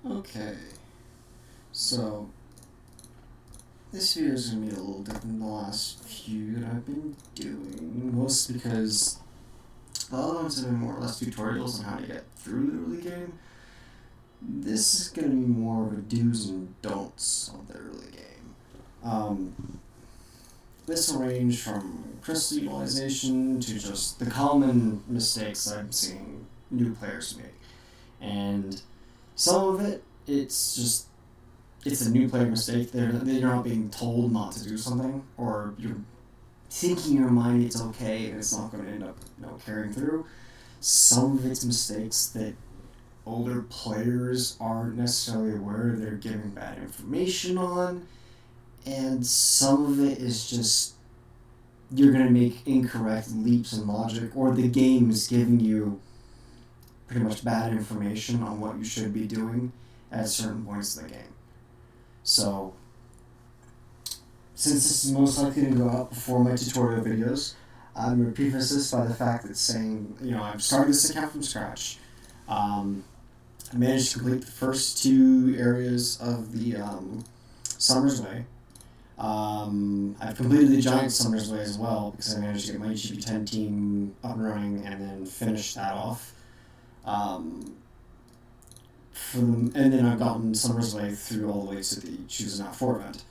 Okay, so this video is going to be a little different than the last few that I've been doing, mostly because the other ones have been more or less tutorials on how to get through the early game. This is going to be more of a do's and don'ts of the early game. This will range from crystal utilization to just the common mistakes that I'm seeing new players make. And some of it, it's a new player mistake. They're not being told not to do something, or you're thinking in your mind it's okay and it's not going to end up carrying through. Some of it's mistakes that older players aren't necessarily aware they're giving bad information on, and some of it is just you're going to make incorrect leaps in logic, or the game is giving you pretty much bad information on what you should be doing at certain points in the game. So, since this is most likely to go out before my tutorial videos, I'm going to preface this by the fact that saying, I've started this account from scratch. I managed to complete the first two areas of the Summer's Way. I've completed the Giant Summer's Way as well, because I managed to get my GP10 team up and running and then finish that off. And then I've gotten Summer's Way through all the way to the Choose Not 4 event.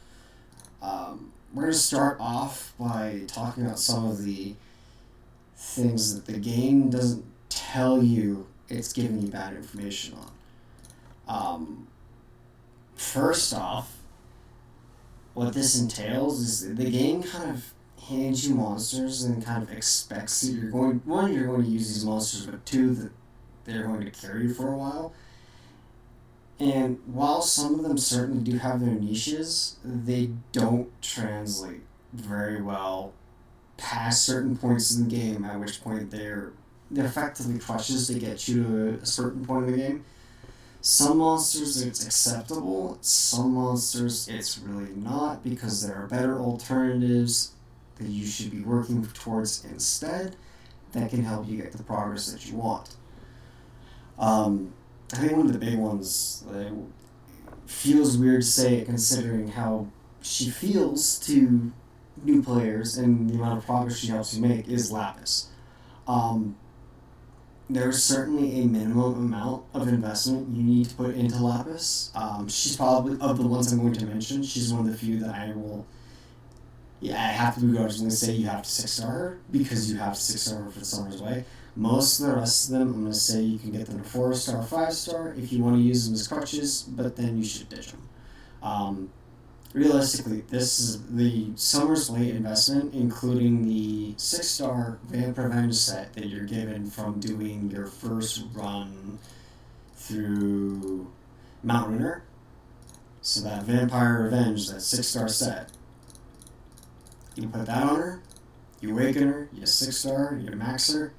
We're going to start off by talking about some of the things that the game doesn't tell you it's giving you bad information on. First off, what this entails is the game kind of hands you monsters and kind of expects that you're going to use these monsters, but two, that they're going to carry you for a while. And while some of them certainly do have their niches, they don't translate very well past certain points in the game, at which point they're effectively crutches to get you to a certain point of the game. Some monsters it's acceptable, some monsters it's really not, because there are better alternatives that you should be working towards instead that can help you get the progress that you want. I think one of the big ones, feels weird to say it considering how she feels to new players and the amount of progress she helps you make, is Lapis. There's certainly a minimum amount of investment you need to put into Lapis. She's probably, of the ones I'm going to mention, she's one of the few that I have to be begrudgingly say you have to 6-star her, because you have to 6-star her for the Summer's Way. Most of the rest of them, I'm going to say you can get them to 4-star, 5-star if you want to use them as crutches, but then you should ditch them. Realistically, this is the Summer's Way investment, including the 6-star Vamp Revenge set that you're given from doing your first run through Mount Ruiner. So that Vampire Revenge, that 6-star set, you put that on her, you awaken her, you 6-star, you max her,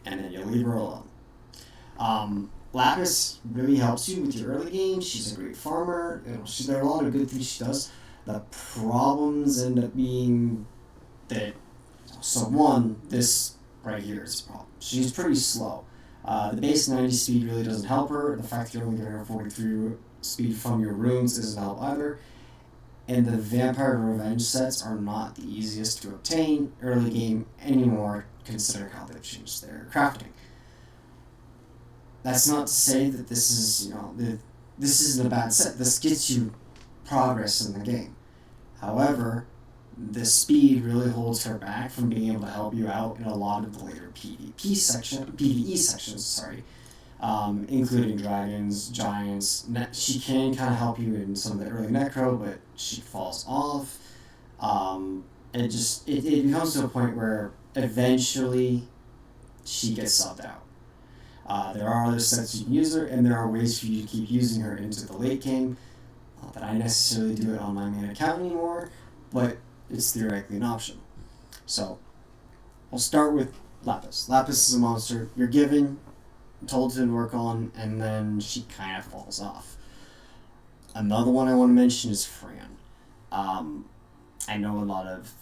and then you leave her alone. Lapis really helps you with your early game. She's a great farmer. There are a lot of good things she does. The problems end up being that, so one, this right here is a problem. She's pretty slow. The base 90 speed really doesn't help her. The fact that you're only giving her 43 speed from your runes doesn't help either. And the Vampire Revenge sets are not the easiest to obtain early game anymore, considering how they've changed their crafting. That's not to say that this is, this isn't a bad set. This gets you progress in the game. However, the speed really holds her back from being able to help you out in a lot of the later PvE sections, including dragons, giants. She can kind of help you in some of the early Necro, but she falls off. It becomes to a point where eventually she gets subbed out. There are other sets you can use her, and there are ways for you to keep using her into the late game. Not that I necessarily do it on my main account anymore, but it's theoretically an option. So, I'll start with Lapis. Lapis is a monster you're given, told to work on, and then she kind of falls off. Another one I want to mention is Fran. I know a lot of...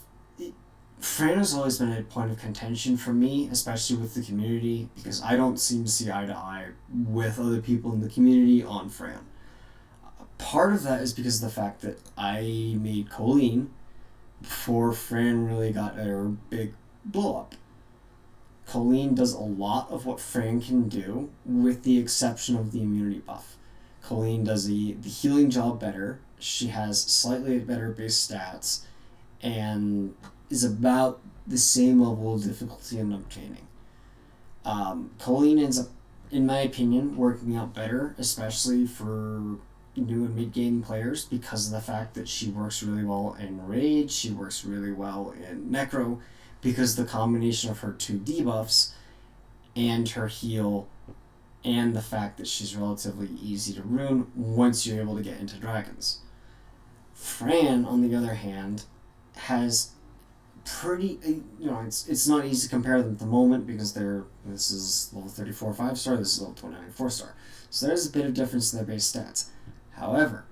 Fran has always been a point of contention for me, especially with the community, because I don't seem to see eye to eye with other people in the community on Fran. part of that is because of the fact that I made Colleen before Fran really got her big blow up. Colleen does a lot of what Fran can do, with the exception of the immunity buff. Colleen does the healing job better. She has slightly better base stats, and is about the same level of difficulty in obtaining. Colleen ends up, in my opinion, working out better, especially for new and mid-game players, because of the fact that she works really well in Rage, she works really well in Necro, because the combination of her two debuffs and her heal, and the fact that she's relatively easy to rune once you're able to get into dragons. Fran, on the other hand, has pretty, it's not easy to compare them at the moment, because this is level 34 5-star, this is level 29 4-star. So there's a bit of difference in their base stats. However,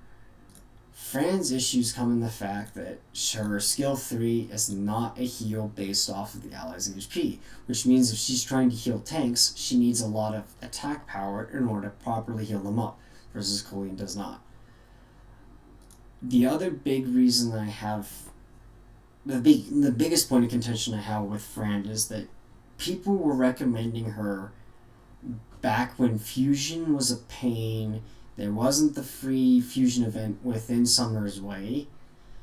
Fran's issues come in the fact that her skill 3 is not a heal based off of the ally's HP, which means if she's trying to heal tanks, she needs a lot of attack power in order to properly heal them up, versus Colleen does not. The other big reason I have, the biggest point of contention I have with Fran is that people were recommending her back when Fusion was a pain. There wasn't the free Fusion event within Summer's Way,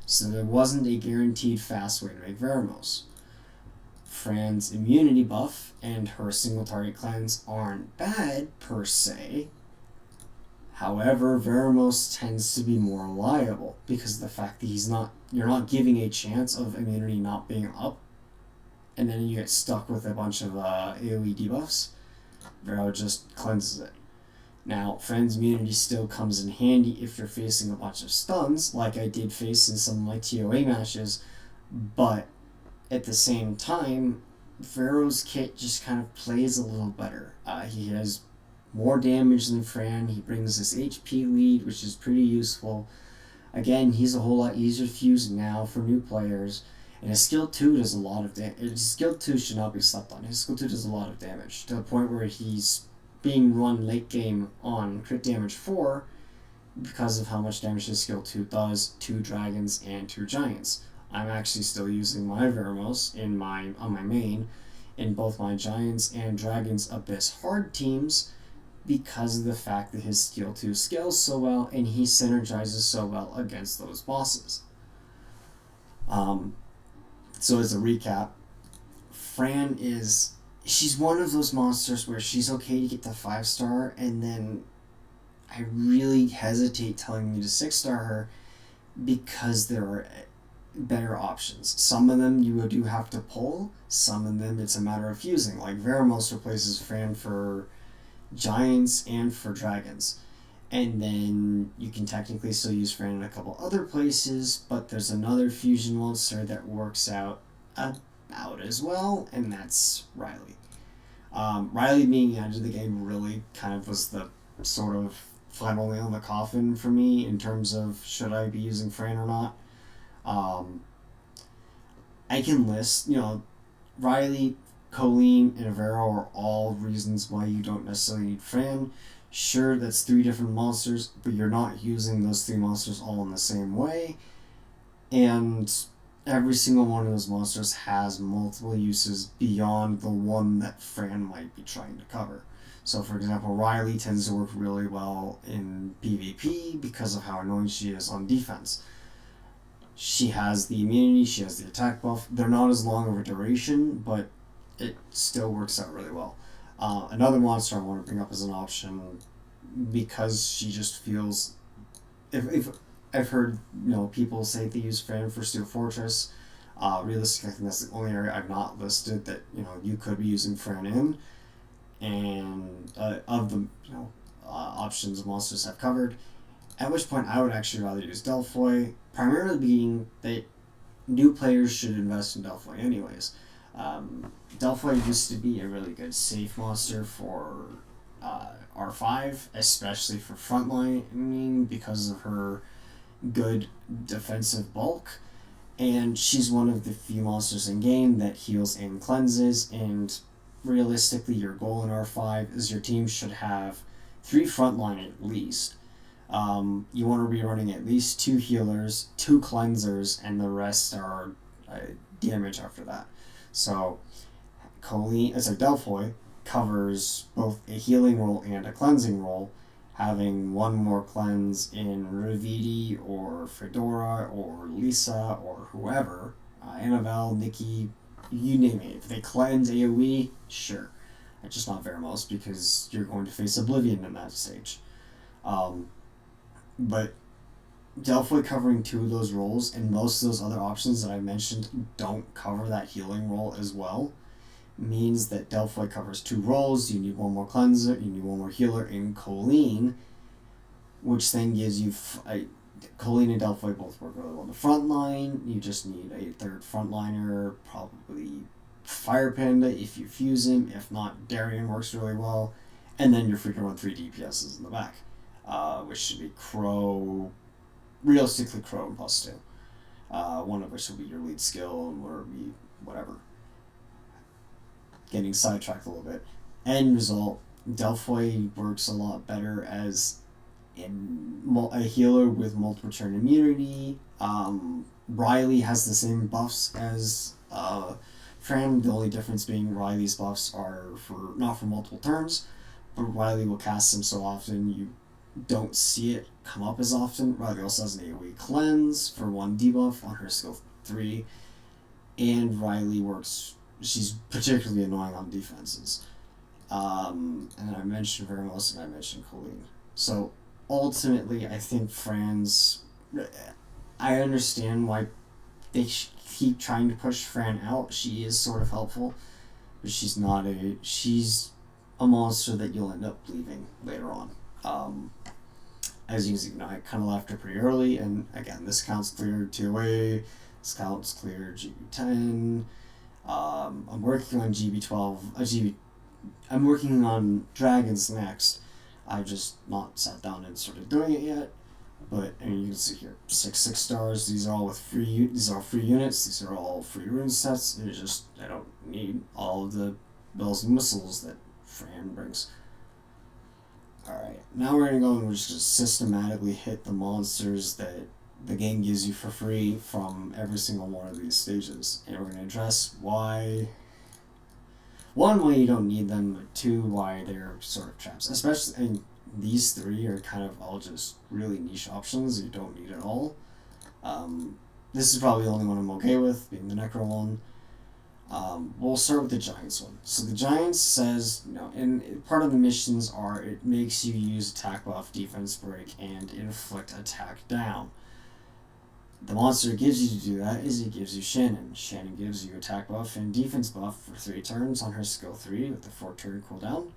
so there wasn't a guaranteed fast way to make Veramos. Fran's immunity buff and her single target cleanse aren't bad per se. However, Veramos tends to be more reliable because of the fact that you're not giving a chance of immunity not being up, and then you get stuck with a bunch of AoE debuffs. Vero just cleanses it. Now, Fran's immunity still comes in handy if you're facing a bunch of stuns, like I did face in some of my TOA matches, but at the same time, Vero's kit just kind of plays a little better. He has more damage than Fran, he brings this HP lead, which is pretty useful. Again, he's a whole lot easier to use now for new players, and his skill 2 does a lot of damage. His skill 2 should not be slept on. His skill 2 does a lot of damage, to the point where he's being run late game on crit damage 4 because of how much damage his skill 2 does to dragons and to giants. I'm actually still using my Veramos on my main in both my giants and dragons abyss hard teams, because of the fact that his skill 2 scales so well and he synergizes so well against those bosses. So as a recap, Fran she's one of those monsters where she's okay to get to 5-star, and then I really hesitate telling you to 6-star her because there are better options. Some of them you do have to pull, some of them it's a matter of fusing. Like Veramos replaces Fran for giants and for dragons, and then you can technically still use Fran in a couple other places, but there's another fusion monster that works out about as well, and that's Riley. Riley being added to the game really kind of was the sort of final nail in the coffin for me in terms of should I be using Fran or not. I can list, Riley, Colleen, and Vero are all reasons why you don't necessarily need Fran. Sure, that's 3 different monsters, but you're not using those 3 monsters all in the same way. And every single one of those monsters has multiple uses beyond the one that Fran might be trying to cover. So, for example, Riley tends to work really well in PvP because of how annoying she is on defense. She has the immunity, she has the attack buff. They're not as long of a duration, but it still works out really well. Another monster I want to bring up as an option, because she just feels... If I've heard people say they use Fran for Steel Fortress. Realistically, I think that's the only area I've not listed that you could be using Fran in. And of the options monsters I've covered, at which point I would actually rather use Delphoy, primarily being that new players should invest in Delphoy anyways. Delphoy used to be a really good safe monster for R5, especially for frontline, because of her good defensive bulk, and she's one of the few monsters in game that heals and cleanses. And realistically, your goal in R5 is your team should have 3 frontline at least. You want to be running at least 2 healers, 2 cleansers, and the rest are damage after that. So Delphoy covers both a healing role and a cleansing role, having one more cleanse in Ravidi or Fedora or Lisa or whoever, Annabelle, Nikki, you name it. If they cleanse AoE, sure. It's just not Veramos because you're going to face Oblivion in that stage. But Delphoy covering 2 of those roles, and most of those other options that I mentioned don't cover that healing role as well, means that Delphoy covers 2 roles. You need one more cleanser, you need one more healer in Colleen, which then gives you Colleen and Delphoy both work really well in the front line. You just need a third frontliner, probably Fire Panda if you fuse him. If not, Darien works really well. And then you're freaking run 3 DPSs in the back, which should be Crow, realistically Crow and +2. One of which will be your lead skill and will be whatever. Getting sidetracked a little bit. End result, Delphoy works a lot better as a healer with multiple turn immunity. Riley has the same buffs as Fran. The only difference being Riley's buffs are not for multiple turns, but Riley will cast them so often you don't see it come up as often. Riley also has an AoE cleanse for 1 debuff on her skill 3, and Riley works. She's particularly annoying on defenses. And I mentioned Veramos and I mentioned Colleen. So ultimately, I think Fran's. I understand why they keep trying to push Fran out. She is sort of helpful, but she's not a. She's a monster that you'll end up leaving later on. As you can see, I kind of left her pretty early, and again, this counts clear TOA, this counts clear GB10. I'm working on GB12. I'm working on Dragons next. I've just not sat down and started doing it yet. But and you can see here, 6 stars. These are all with free. These are free units. These are all free rune sets. It's just I don't need all of the bells and whistles that Fran brings. Alright, now we're gonna go and we're just gonna systematically hit the monsters that the game gives you for free from every single one of these stages. And we're gonna address why. 1, why you don't need them, but 2, why they're sort of traps. Especially, and these 3 are kind of all just really niche options you don't need at all. This is probably the only one I'm okay with, being the Necro one. We'll start with the Giants one. So the Giants says, and part of the missions are it makes you use attack buff, defense break, and inflict attack down. The monster it gives you to do that is it gives you Shannon. Shannon gives you attack buff and defense buff for 3 turns on her skill 3 with the 4-turn cooldown.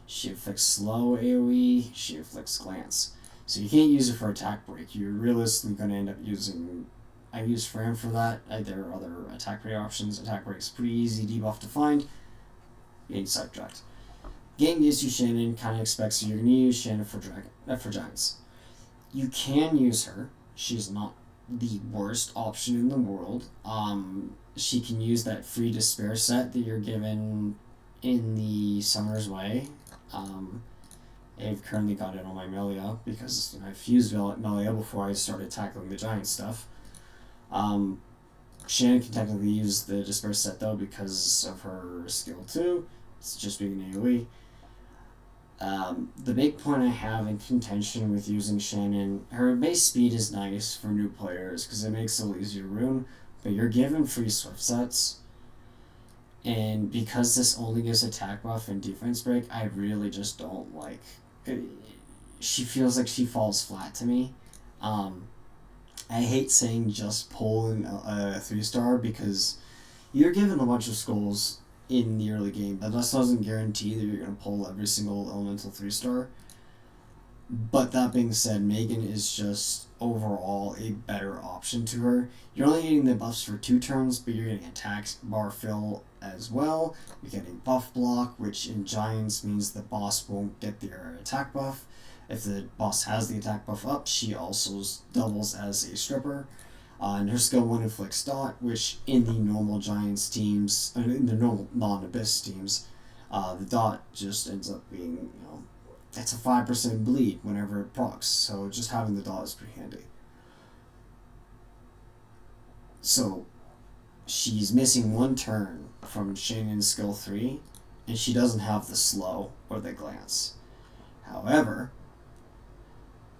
She inflicts slow AoE, she inflicts glance. So you can't use it for attack break. You're realistically going to end up using... I use Fran for that. There are other attack break options. Attack break is pretty easy debuff to find. Getting sidetracked. Game gives you Shannon, kind of expects you're going to use Shannon for Giants. You can use her. She's not the worst option in the world. She can use that free despair set that you're given in the Summer's Way. I've currently got it on my Melia because I fused Melia before I started tackling the giant stuff. Shannon can technically use the despair set though because of her skill 2. It's just being an AoE. The big point I have in contention with using Shannon, her base speed is nice for new players because it makes it easier to rune, but you're given free swift sets, and because this only gives attack buff and defense break, I really just don't like it. She feels like she falls flat to me. I hate saying just pull in a 3-star because you're given a bunch of skulls in the early game, but that doesn't guarantee that you're going to pull every single elemental 3-star. But that being said, Megan is just overall a better option to her. You're only getting the buffs for 2 turns, but you're getting attack bar fill as well. You're getting buff block, which in Giants means the boss won't get their attack buff. If the boss has the attack buff up, she also doubles as a stripper. And her skill 1 inflicts dot, which in the normal Giants teams, in the normal non-Abyss teams, the dot just ends up being, it's a 5% bleed whenever it procs, so just having the dot is pretty handy. So she's missing one turn from Shannon's skill 3, and she doesn't have the slow or the glance. However,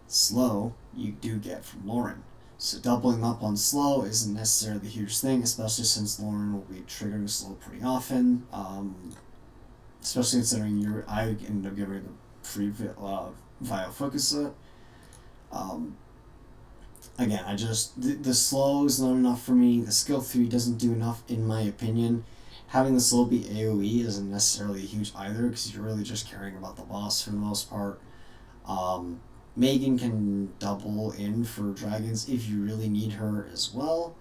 slow you do get from Lauren. So doubling up on slow isn't necessarily a huge thing, especially since Lauren will be triggering slow pretty often. Especially considering I ended up giving her the free Vio Focus set. Again, the slow is not enough for me. The skill 3 doesn't do enough in my opinion. Having the slow be AoE isn't necessarily huge either, because you're really just caring about the boss for the most part. Megan can double in for dragons if you really need her as well.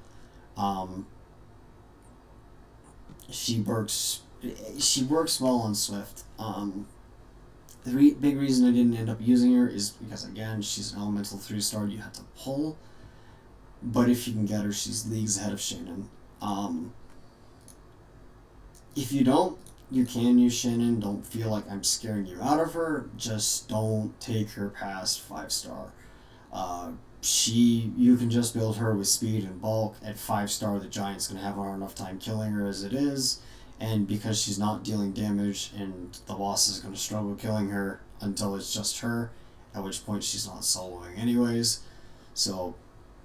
She works well on Swift. The big reason I didn't end up using her is because, again, she's an elemental 3-star you have to pull. But if you can get her, she's leagues ahead of Shannon. If you don't, you can use Shannon. Don't feel like I'm scaring you out of her. Just don't take her past 5-star. You can just build her with speed and bulk. At 5-star, the giant's going to have a hard enough time killing her as it is. And because she's not dealing damage, and the boss is going to struggle killing her until it's just her, at which point she's not soloing anyways. So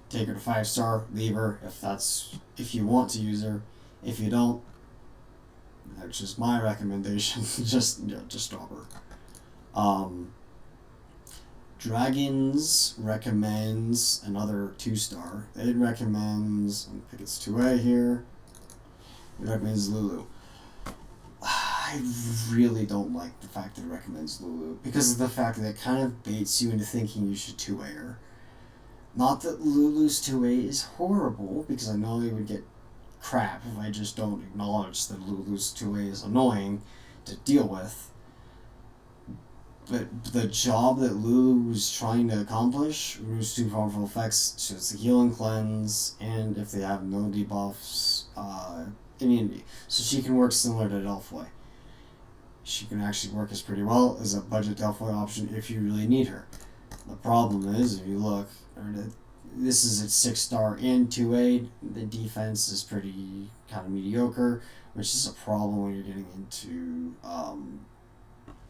take her to 5-star, leave her if you want to use her. If you don't, that's just my recommendation. just drop her. Dragons recommends another 2-star. It recommends, I think it's 2A here. It recommends Lulu. I really don't like the fact that it recommends Lulu, because of the fact that it kind of baits you into thinking you should 2A her. Not that Lulu's 2A is horrible, because I know they would get crap if I just don't acknowledge that Lulu's 2A is annoying to deal with. But the job that Lulu was trying to accomplish, removes 2 powerful effects, so it's the heal and cleanse, and if they have no debuffs, immunity. So she can work similar to Delphoy. She can actually work as pretty well as a budget Delphoy option if you really need her. The problem is, if you look, this is at 6-star and 2A, the defense is pretty kind of mediocre, which is a problem when you're getting into,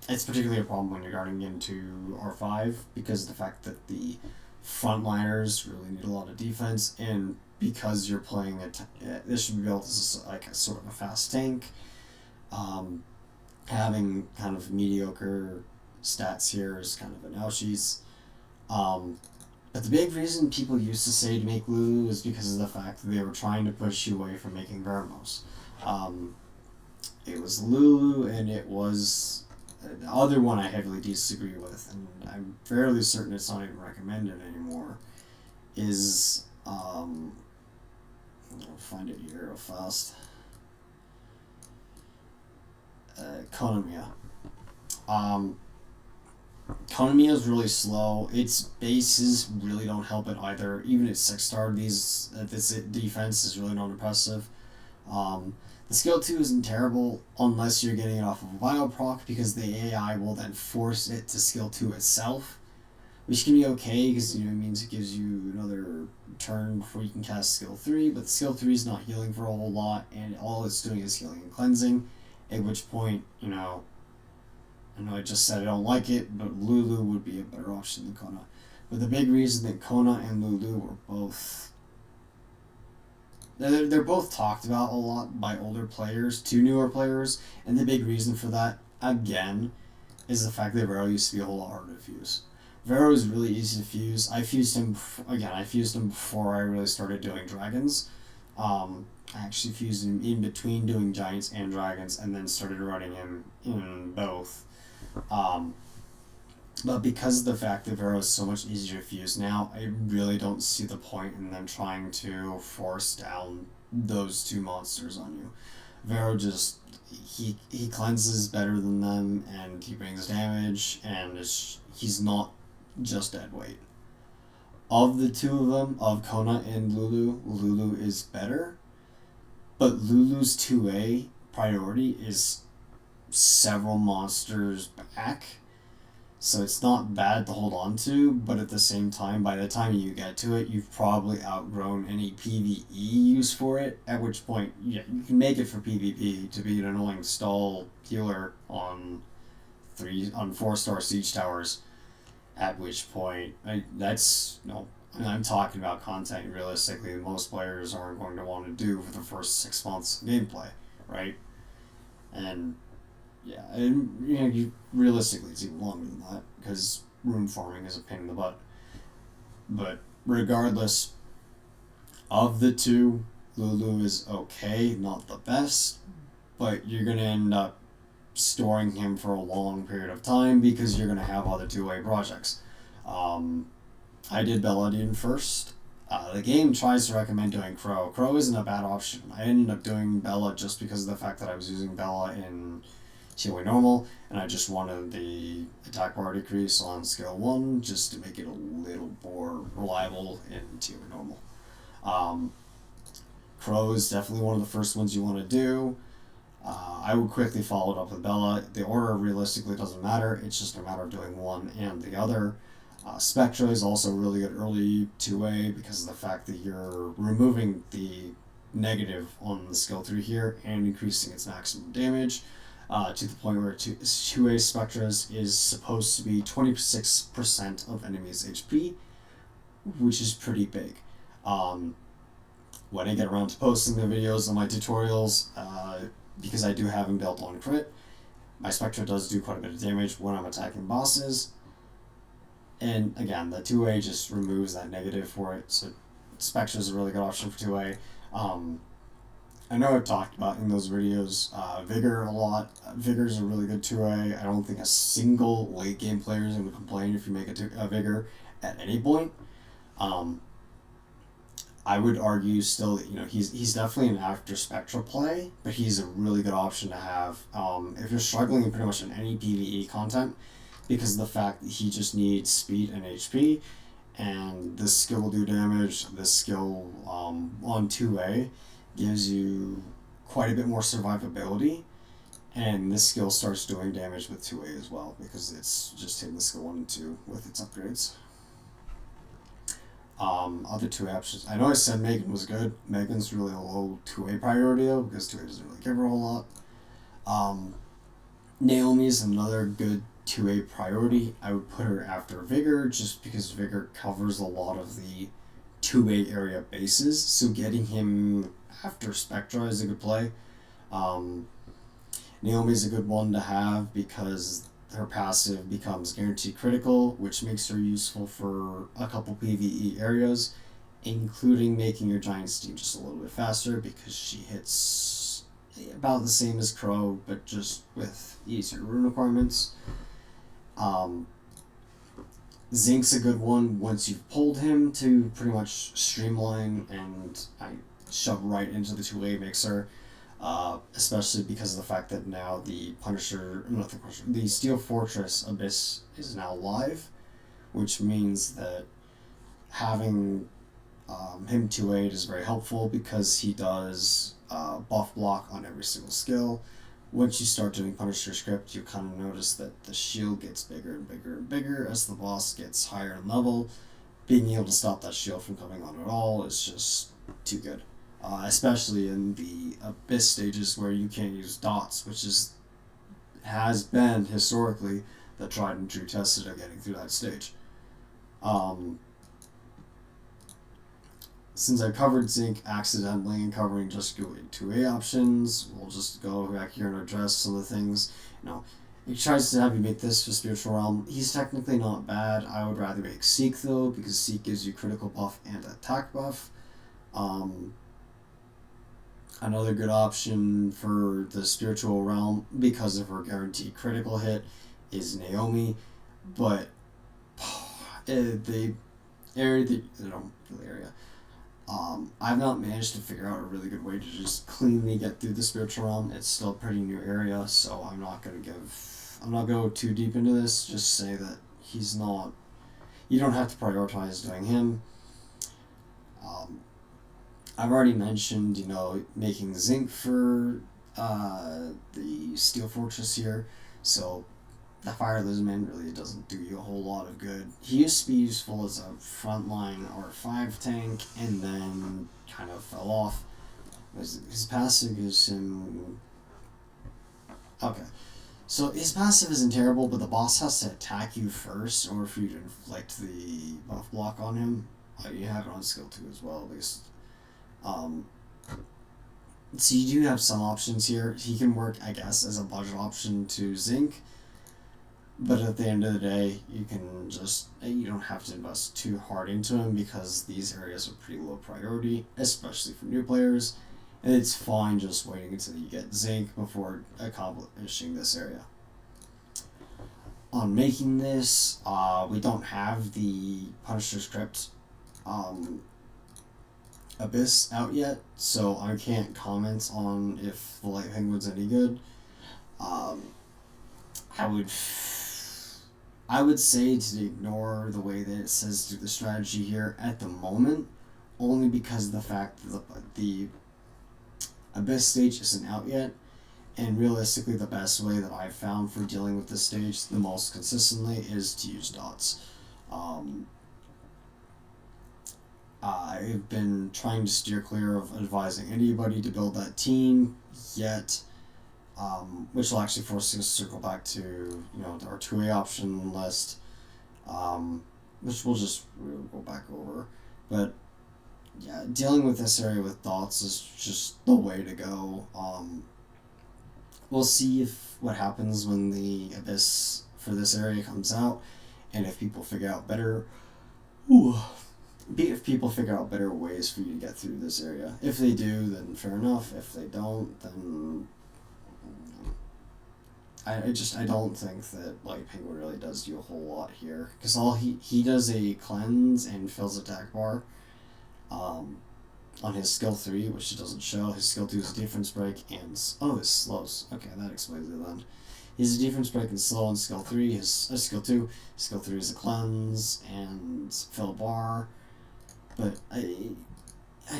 it's particularly a problem when you're getting into R5, because of the fact that the frontliners really need a lot of defense, and because you're playing this should be built as like a sort of a fast tank. Having kind of mediocre stats here is kind of an ouchies. But the big reason people used to say to make Lulu is because of the fact that they were trying to push you away from making Veramos. It was Lulu, and it was the other one I heavily disagree with, and I'm fairly certain it's not even recommended anymore, is, I'll find it here real fast. Konomiya. Konomiya is really slow. Its bases really don't help it either. Even at 6-star, this defense is really not impressive. The skill 2 isn't terrible unless you're getting it off of a bioproc, because the AI will then force it to skill 2 itself, which can be okay because it means it gives you another turn before you can cast skill 3, but the skill 3 is not healing for a whole lot, and all it's doing is healing and cleansing, at which point, I know I just said I don't like it, but Lulu would be a better option than Kona. But the big reason that Kona and Lulu were both... They're both talked about a lot by older players to newer players, and the big reason for that, again, is the fact that Vero used to be a whole lot harder to fuse. Vero is really easy to fuse. I fused him before I really started doing dragons. I actually fused him in between doing giants and dragons, and then started running him in both. But because of the fact that Vero is so much easier to fuse now, I really don't see the point in them trying to force down those two monsters on you. Vero just, he cleanses better than them, and he brings damage, and he's not just dead weight. Of the two of them, of Kona and Lulu, Lulu is better, but Lulu's 2A priority is several monsters back. So it's not bad to hold on to, but at the same time, by the time you get to it, you've probably outgrown any PvE use for it, at which point, yeah, you can make it for PvP to be an annoying stall healer on 4-star siege towers, at which point, that's, I'm talking about content realistically most players aren't going to want to do for the first 6 months of gameplay, right? And yeah, and realistically, it's even longer than that because rune farming is a pain in the butt. But regardless of the two, Lulu is okay, not the best, but you're gonna end up storing him for a long period of time because you're gonna have other two-way projects. Um, I did Belladine first. The game tries to recommend doing Crow. Crow isn't a bad option. I ended up doing Bella just because of the fact that I was using Bella in TOA normal, and I just wanted the attack bar decrease on skill 1 just to make it a little more reliable in TOA normal. Crow is definitely one of the first ones you want to do. I would quickly follow it up with Bella. The order realistically doesn't matter, it's just a matter of doing one and the other. Spectra is also really good early 2A because of the fact that you're removing the negative on the skill 3 here and increasing its maximum damage to the point where 2A Spectras is supposed to be 26% of enemies' HP, which is pretty big. When I get around to posting the videos on my tutorials, because I do have them built on crit, my Spectra does do quite a bit of damage when I'm attacking bosses. And again, the 2A just removes that negative for it, so Spectra is a really good option for 2A. I know I've talked about in those videos Vigor a lot. Vigor is a really good 2A. I don't think a single late game player is going to complain if you make a Vigor at any point. I would argue still that he's definitely an after Spectra play, but he's a really good option to have if you're struggling in pretty much in any PvE content, because of the fact that he just needs speed and HP, and this skill will do damage. This skill on 2A gives you quite a bit more survivability, and this skill starts doing damage with 2A as well, because it's just hitting the skill 1 and 2 with its upgrades. Other 2A options. I know I said Megan was good. Megan's really a low 2A priority though, because 2A doesn't really give her a whole lot. Naomi's another good 2A priority. I would put her after Vigor just because Vigor covers a lot of the 2A area bases, so getting him after Spectra is a good play. Naomi's a good one to have because her passive becomes guaranteed critical, which makes her useful for a couple PvE areas, including making your giant steam just a little bit faster because she hits about the same as Crow, but just with easier rune requirements. Zink's a good one once you've pulled him to pretty much streamline and shove right into the 2A mixer. Especially because of the fact that now the Steel Fortress Abyss is now live, which means that having him 2A is very helpful because he does buff block on every single skill. Once you start doing Punisher script, you kind of notice that the shield gets bigger and bigger and bigger as the boss gets higher in level. Being able to stop that shield from coming on at all is just too good. Especially in the Abyss stages where you can't use dots, which has been historically the tried and true test of getting through that stage. Since I covered Zink accidentally and covering just good 2A options, we'll just go back here and address some of the things. He tries to have you make this for Spiritual Realm. He's technically not bad. I would rather make Seek though, because Seek gives you critical buff and attack buff. Another good option for the Spiritual Realm, because of her guaranteed critical hit, is Naomi, but the area I've not managed to figure out a really good way to just cleanly get through the Spiritual Realm. It's still a pretty new area, so I'm not going to go too deep into this. Just say that he's not, you don't have to prioritize doing him. I've already mentioned, making Zinc for the Steel Fortress here, so the Fire Lizardman really doesn't do you a whole lot of good. He used to be useful as a frontline R5 tank, and then kind of fell off. His passive gives him... Okay. So his passive isn't terrible, but the boss has to attack you first in order for you to inflict the buff block on him. You have it on skill 2 as well, at least. So you do have some options here. He can work, I guess, as a budget option to Zinc, but at the end of the day, you don't have to invest too hard into him because these areas are pretty low priority, especially for new players, and it's fine just waiting until you get Zinc before accomplishing this area. On making this, we don't have the Punisher's Crypt Abyss out yet, so I can't comment on if the Light Penguin's any good. I would say to ignore the way that it says do the strategy here at the moment, only because of the fact that the Abyss stage isn't out yet, and realistically the best way that I've found for dealing with this stage the most consistently is to use dots. I've been trying to steer clear of advising anybody to build that team yet, which will actually force us to circle back to our 2A option list, which we'll go back over. But yeah, dealing with this area with dots is just the way to go. We'll see what happens when the Abyss for this area comes out, and if people figure out better ways for you to get through this area. If they do, then fair enough. If they don't, then I don't think that Light Penguin really does you a whole lot here, because all he does a cleanse and fills attack bar on his skill 3, which it doesn't show. His skill 2 is a defense break and his slows. Okay, that explains it then. He's a defense break and slow on skill 3. His skill 2. Skill 3 is a cleanse and fill bar. But I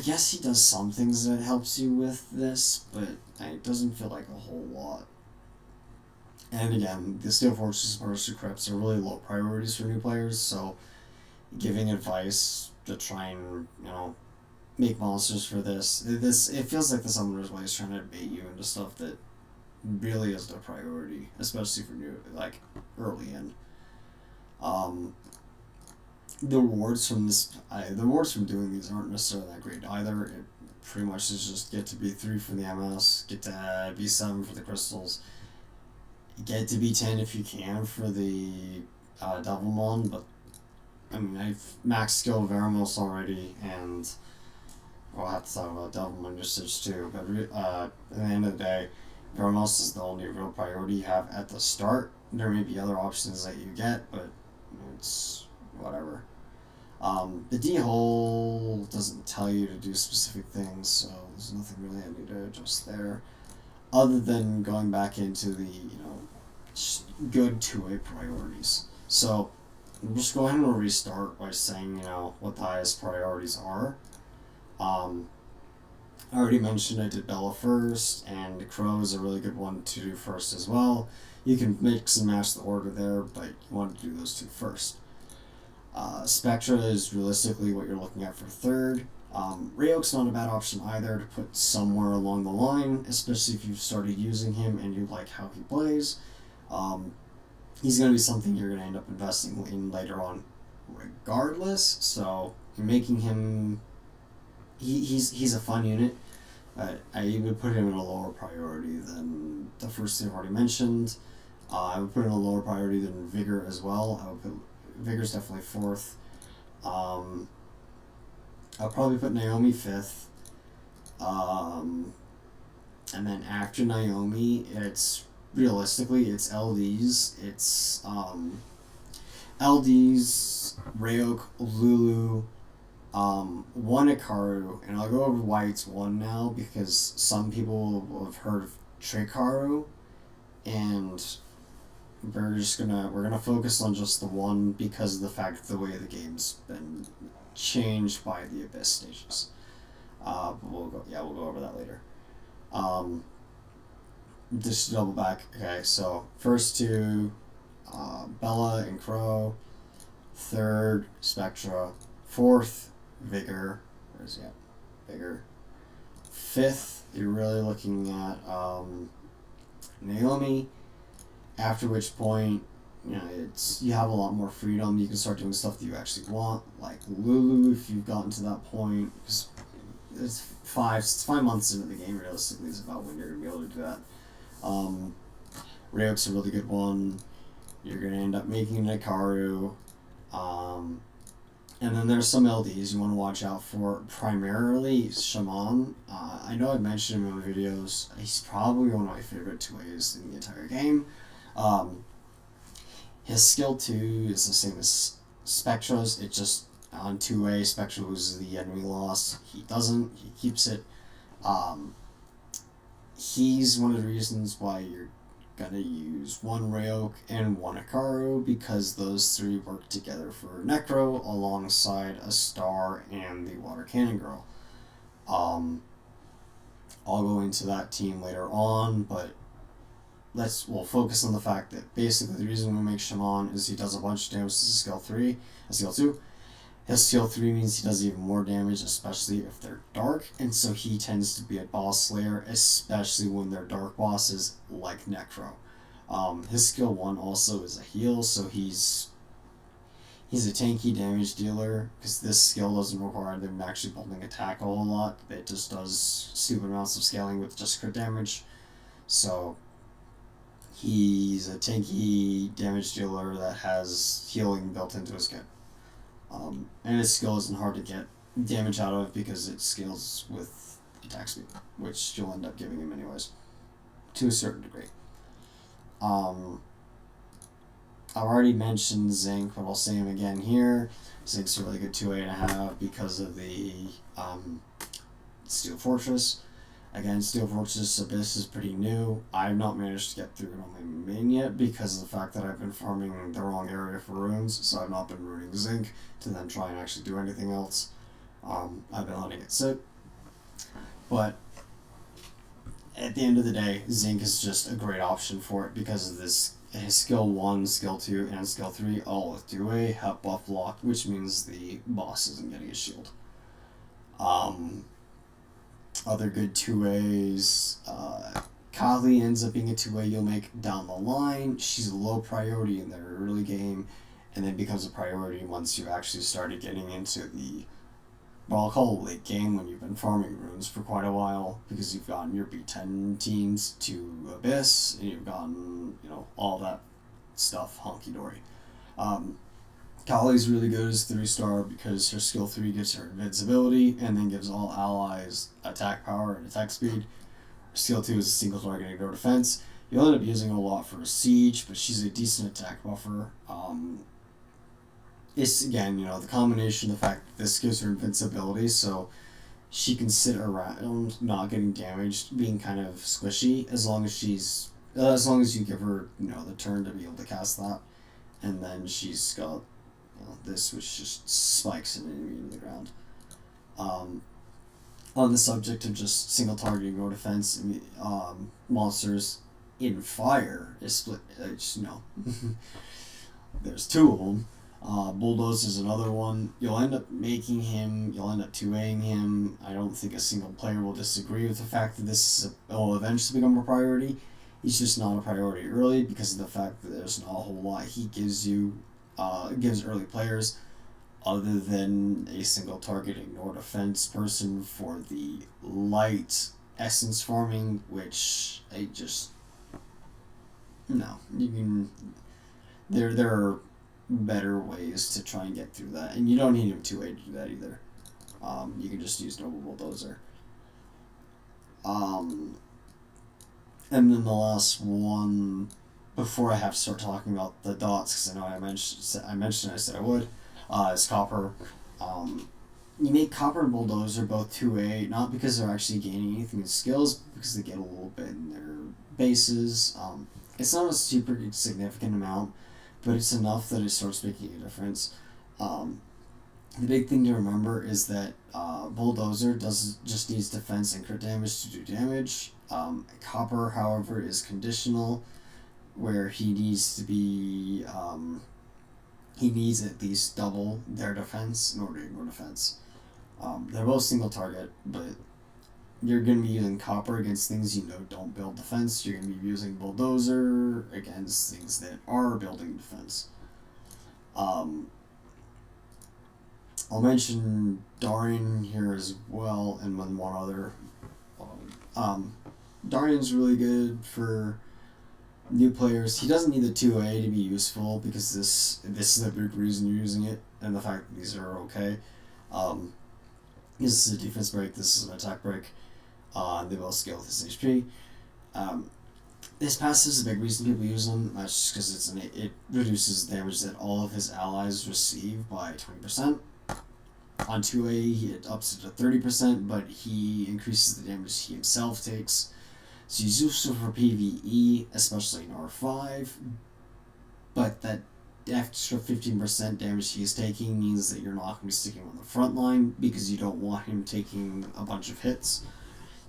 guess he does some things that helps you with this, but it doesn't feel like a whole lot. And again, the Steel Fortress and Mercy Crypts are really low priorities for new players, so giving advice to try and, make monsters for this, it feels like the Summoner's Way is trying to bait you into stuff that really isn't a priority, especially for new, early in. The rewards from doing these aren't necessarily that great either. It pretty much is just get to B3 for the MS, get to B7 for the crystals, get to B10 if you can for the Devilmon, but I mean, I've maxed skill Veramos already, and we'll have to talk about Devilmon usage too, but at the end of the day, Veramos is the only real priority you have at the start. There may be other options that you get, but it's whatever. The D-hole doesn't tell you to do specific things, so there's nothing really I need to adjust there, other than going back into the, good 2A priorities. So, we'll just go ahead and restart by saying, what the highest priorities are. I already mentioned I did Bella first, and Crow is a really good one to do first as well. You can mix and match the order there, but you want to do those two first. Spectra is realistically what you're looking at for third. Ryok's not a bad option either to put somewhere along the line, especially if you've started using him and you like how he plays. He's going to be something you're going to end up investing in later on regardless, so you're making him... He's a fun unit. I would put him in a lower priority than the first two I've already mentioned. I would put him in a lower priority than Vigor as well. I would put Vigor's definitely fourth. I'll probably put Naomi fifth. And then after Naomi, it's LDs. It's LDs, Ryok, Lulu, one Ikaru, and I'll go over why it's one now, because some people have heard of Trikaru, and we're gonna focus on just the one because of the fact the way the game's been changed by the Abyss stages. But we'll go over that later. Just to double back. Okay, so first two Bella and Crow. Third, Spectra. Fourth, Vigor. Where's he at? Vigor. Fifth, you're really looking at Naomi. After which point, you have a lot more freedom. You can start doing stuff that you actually want, like Lulu. If you've gotten to that point, because it's 5 months into the game. Realistically, is about when you're gonna be able to do that. Ryuk's a really good one. You're gonna end up making an Hikaru. And then there's some LDs you want to watch out for. Primarily Shaman. I know I've mentioned him in my videos. He's probably one of my favorite 2As in the entire game. His skill 2 is the same as Spectra's. It just on 2A, Spectra loses the enemy loss. He doesn't. He keeps it. He's one of the reasons why you're gonna use one Ryuk and one Hikaru, because those three work together for Necro alongside a Star and the Water Cannon Girl. I'll go into that team later on, but we'll focus on the fact that basically the reason we make Shaman is he does a bunch of damage to skill 3, skill 2. His skill 3 means he does even more damage, especially if they're dark, and so he tends to be a boss slayer, especially when they're dark bosses like Necro. His skill 1 also is a heal, so he's a tanky damage dealer, because this skill doesn't require them actually building attack a whole lot. It just does stupid amounts of scaling with just crit damage. So he's a tanky damage dealer that has healing built into his kit. And his skill isn't hard to get damage out of because it scales with attack speed, which you'll end up giving him anyways, to a certain degree. I've already mentioned Zinc, but I'll say him again here. Zinc's a really good 2A.5 because of the Steel Fortress. Again, Steel Fortress Abyss is pretty new. I've not managed to get through it on my main yet because of the fact that I've been farming the wrong area for runes, so I've not been ruining Zinc to then try and actually do anything else. I've been letting it sit. But at the end of the day, Zinc is just a great option for it because of this. His skill 1, skill 2, and skill 3 all with 2A have buff locked, which means the boss isn't getting a shield. Other good 2As, Kali ends up being a 2A you'll make down the line. She's a low priority in the early game, and then becomes a priority once you've actually started getting into the, well, I'll call it late game, when you've been farming runes for quite a while, because you've gotten your B10 teens to Abyss, and you've gotten, all that stuff hunky-dory. Kali's really good as 3-star because her skill 3 gives her invincibility and then gives all allies attack power and attack speed. Her skill 2 is a single target ignore defense. You'll end up using her a lot for a siege, but she's a decent attack buffer. It's, again, the combination of the fact that this gives her invincibility, so she can sit around not getting damaged, being kind of squishy, as long as you give her, the turn to be able to cast that. And then she's got this, which just spikes an enemy into the ground. On the subject of just single targeting no defense, monsters in fire is split. There's 2 of them. Bulldozer's another one. You'll end up 2Aing him. I don't think a single player will disagree with the fact that this will eventually become a priority. He's just not a priority early because of the fact that there's not a whole lot he gives early players, other than a single target ignore defense person for the light essence farming, which there are better ways to try and get through that, and you don't need him 2A to do that either. You can just use Noble Bulldozer. And then the last one, before I have to start talking about the dots, because I know I said I would, is Copper. You make Copper and Bulldozer both 2A, not because they're actually gaining anything in skills, but because they get a little bit in their bases. It's not a super significant amount, but it's enough that it starts making a difference. The big thing to remember is that Bulldozer just needs defense and crit damage to do damage. Copper, however, is conditional, where he needs to be, he needs at least double their defense in order to ignore defense. They're both single target, but you're going to be using Copper against things you know don't build defense. You're going to be using Bulldozer against things that are building defense. I'll mention Darian here as well, and one other. Darian's really good for new players. He doesn't need the 2A to be useful because this is the big reason you're using it, and the fact that these are okay. This is a defense break, this is an attack break. They both scale with his HP. His passive is a big reason people use him. That's just because it reduces the damage that all of his allies receive by 20%. On 2A, it ups it to 30%, but he increases the damage he himself takes. So he's useful for PvE, especially in R5, but that extra 15% damage he's taking means that you're not going to be sticking on the front line because you don't want him taking a bunch of hits,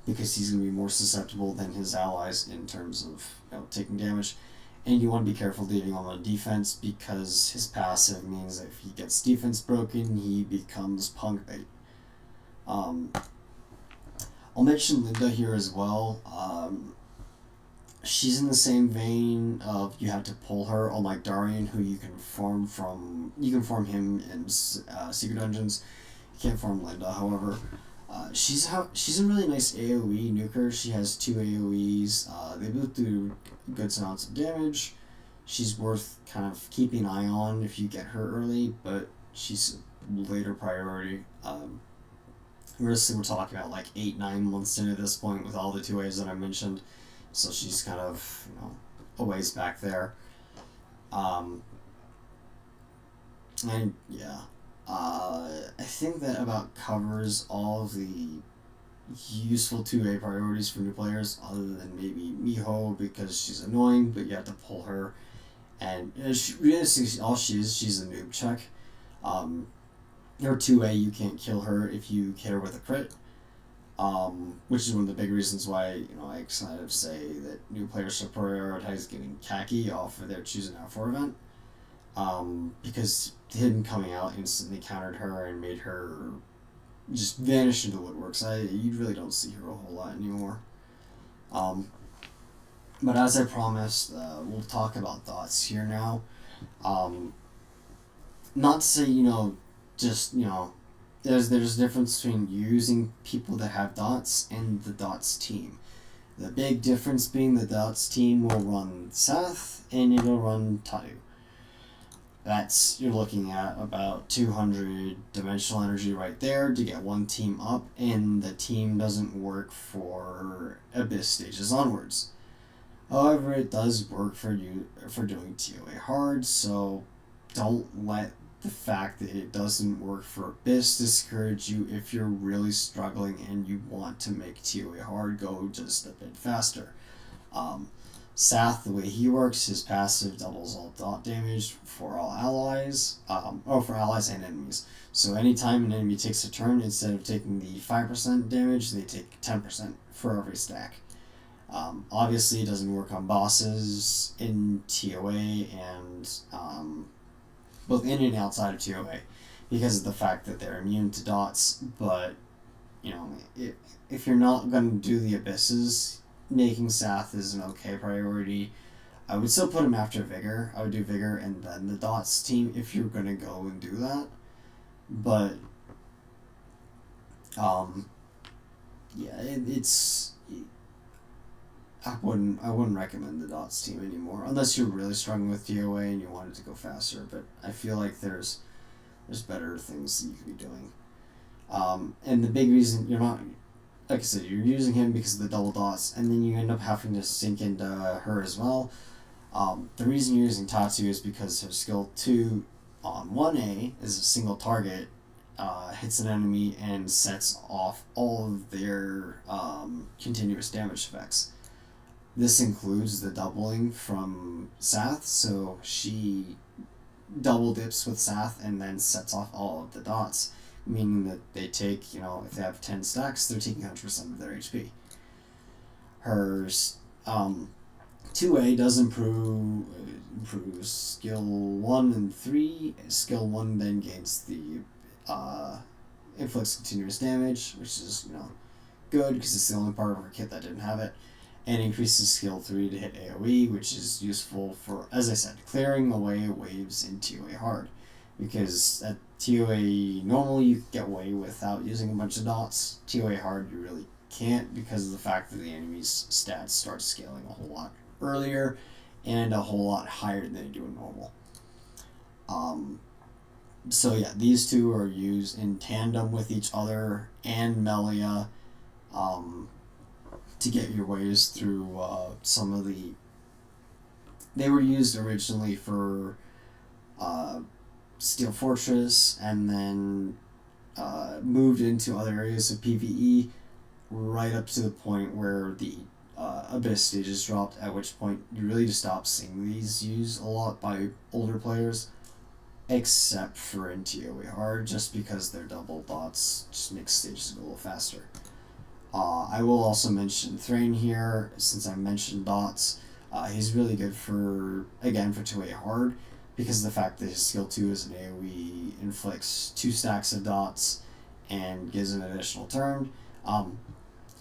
because he's going to be more susceptible than his allies in terms of taking damage. And you want to be careful leaving him on defense because his passive means that if he gets defense broken, he becomes punk bait. I'll mention Linda here as well. She's in the same vein of you have to pull her, unlike Darian, who you can farm from. You can farm him in secret dungeons. You can't farm Linda, however. She's a really nice AoE nuker. She has 2 AoEs. They both do good amounts of damage. She's worth kind of keeping an eye on if you get her early, but she's a later priority. Realistically, we're talking about like 8-9 months in at this point with all the 2As that I mentioned, so she's kind of a ways back there. And yeah. I think that about covers all of the useful 2A priorities for new players, other than maybe Miho because she's annoying, but you have to pull her. And realistically, all she's a noob check. Her 2A, you can't kill her if you hit her with a crit, which is one of the big reasons why I kind of say that new players should prioritize getting Khaki off of their Choose an R4 event. Because him coming out instantly countered her and made her just vanish into woodworks. You really don't see her a whole lot anymore. But as I promised, we'll talk about thoughts here now. Not to say, there's a difference between using people that have dots and the dots team. The big difference being the dots team will run Seth and it'll run Tadu. You're looking at about 200 dimensional energy right there to get one team up, and the team doesn't work for Abyss stages onwards. However, it does work for you for doing TOA hard, so don't let the fact that it doesn't work for Abyss discourage you if you're really struggling and you want to make TOA hard go just a bit faster. Sath, the way he works, his passive doubles all dot damage for all allies, for allies and enemies. So anytime an enemy takes a turn, instead of taking the 5% damage, they take 10% for every stack. Obviously, it doesn't work on bosses in TOA and both in and outside of TOA because of the fact that they're immune to dots. But if you're not going to do the abysses, making Sath is an okay priority. I would still put him after Vigor. I would do Vigor and then the Dots team if you're gonna go and do that. But I wouldn't recommend the Dots team anymore unless you're really struggling with TOA and you wanted to go faster. But I feel like there's better things that you could be doing. And the big reason you're not, like I said, you're using him because of the double dots, and then you end up having to sink into her as well. The reason you're using Tatsu is because her skill 2 on 1A is a single target, hits an enemy and sets off all of their continuous damage effects. This includes the doubling from Sath, so she double dips with Sath and then sets off all of the dots, meaning that they take, if they have 10 stacks, they're taking 100% of their HP. Her 2A does improve skill 1 and 3. Skill 1 then gains the inflicts continuous damage, which is, good because it's the only part of our kit that didn't have it. And increases skill 3 to hit AoE, which is useful for, as I said, clearing away waves in TOA hard. Because at TOA normal you get away without using a bunch of dots. TOA hard you really can't because of the fact that the enemy's stats start scaling a whole lot earlier and a whole lot higher than they do in normal. So yeah, these two are used in tandem with each other and Melia to get your ways through some of the... They were used originally for Steel Fortress and then moved into other areas of PvE right up to the point where the Abyss stages dropped, at which point you really just stopped seeing these used a lot by older players, except for in TOA hard, just because their double dots just make stages go a little faster. I will also mention Thrain here, since I mentioned dots. He's really good for 2A hard, because of the fact that his skill 2 is an AoE, inflicts 2 stacks of dots, and gives an additional turn.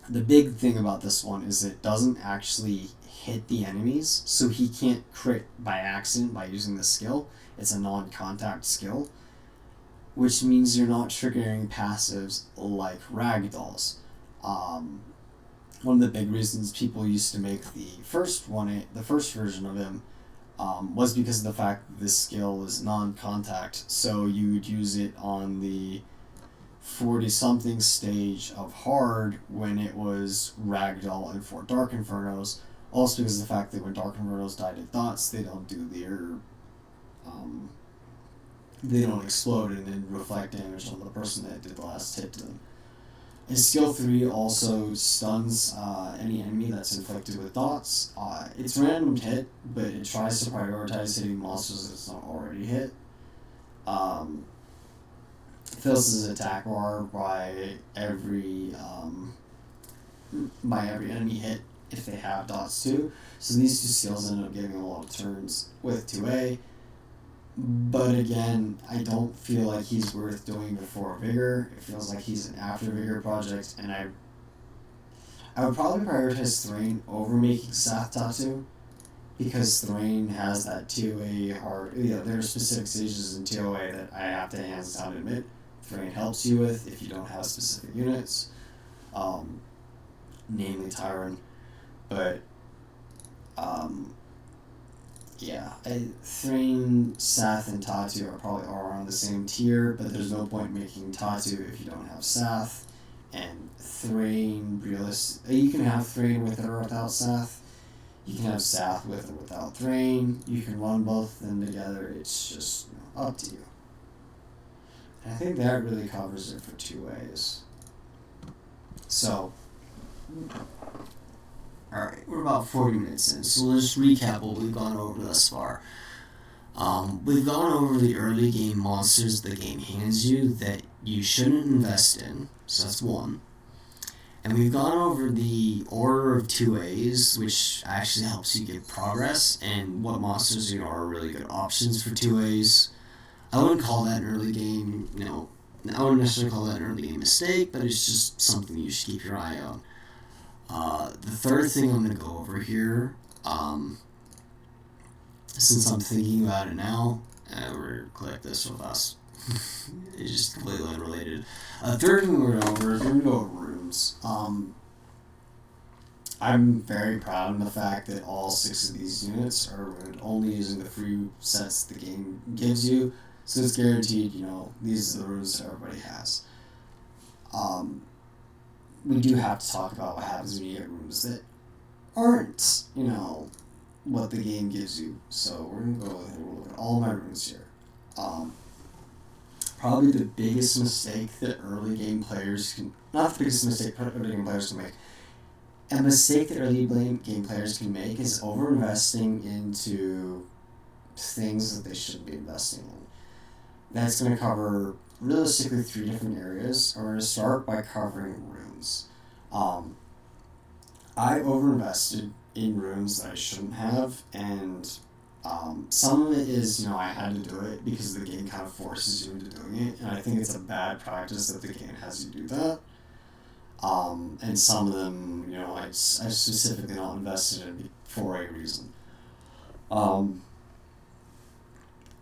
The big thing about this one is it doesn't actually hit the enemies, so he can't crit by accident by using the skill. It's a non-contact skill, which means you're not triggering passives like ragdolls. One of the big reasons people used to make the first version of him was because of the fact that this skill is non-contact, so you would use it on the 40-something stage of hard when it was Ragdoll and for Dark Infernos, also because of the fact that when Dark Infernos die to dots, they don't do their... they don't explode and then reflect damage on the person that did the last hit to them. His skill 3 also stuns any enemy that's inflicted with dots. It's random hit, but it tries to prioritize hitting monsters that's not already hit. Fills his attack bar by every enemy hit if they have dots too. So these two skills end up giving a lot of turns with 2A. But again, I don't feel like he's worth doing before Vigor. It feels like he's an after Vigor project, and I would probably prioritize Thrain over making Sath Tattoo, because Thrain has that 2A hard... there are specific stages in 2A that I have to hands down admit Thrain helps you with if you don't have specific units, namely Tyron. But Thrain, Sath, and Tatu are probably all on the same tier, but there's no point making Tatu if you don't have Sath. And Thrain, you can have Thrain with or without Sath. You can have Sath with or without Thrain. You can run both of them together. It's just up to you. And I think that really covers it for 2As. So, alright, we're about 40 minutes in, so let's recap what we've gone over thus far. We've gone over the early game monsters the game hands you that you shouldn't invest in, so that's one. And we've gone over the order of 2As, which actually helps you get progress, and what monsters are really good options for 2As. I wouldn't call that an early game, I wouldn't necessarily call that an early game mistake, but it's just something you should keep your eye on. The third thing I'm going to go over here, since I'm thinking about it now, we're going to click this with us. It's just completely unrelated. Third thing we're going to go over runes. I'm very proud of the fact that all 6 of these units are ruined, only using the free sets the game gives you. So it's guaranteed, these are the runes that everybody has. We do have to talk about what happens when you get runes that aren't, what the game gives you. So we're going to go ahead and look at all my runes here. Probably the biggest mistake that early game players can... Not the biggest mistake early game players can make. A mistake that early game players can make is over-investing into things that they shouldn't be investing in. That's going to cover realistically 3 different areas. We're going to start by covering runes. I over-invested in runes that I shouldn't have, and some of it is, I had to do it because the game kind of forces you into doing it, and I think it's a bad practice that the game has you do that. And some of them, I specifically not invested in for a reason.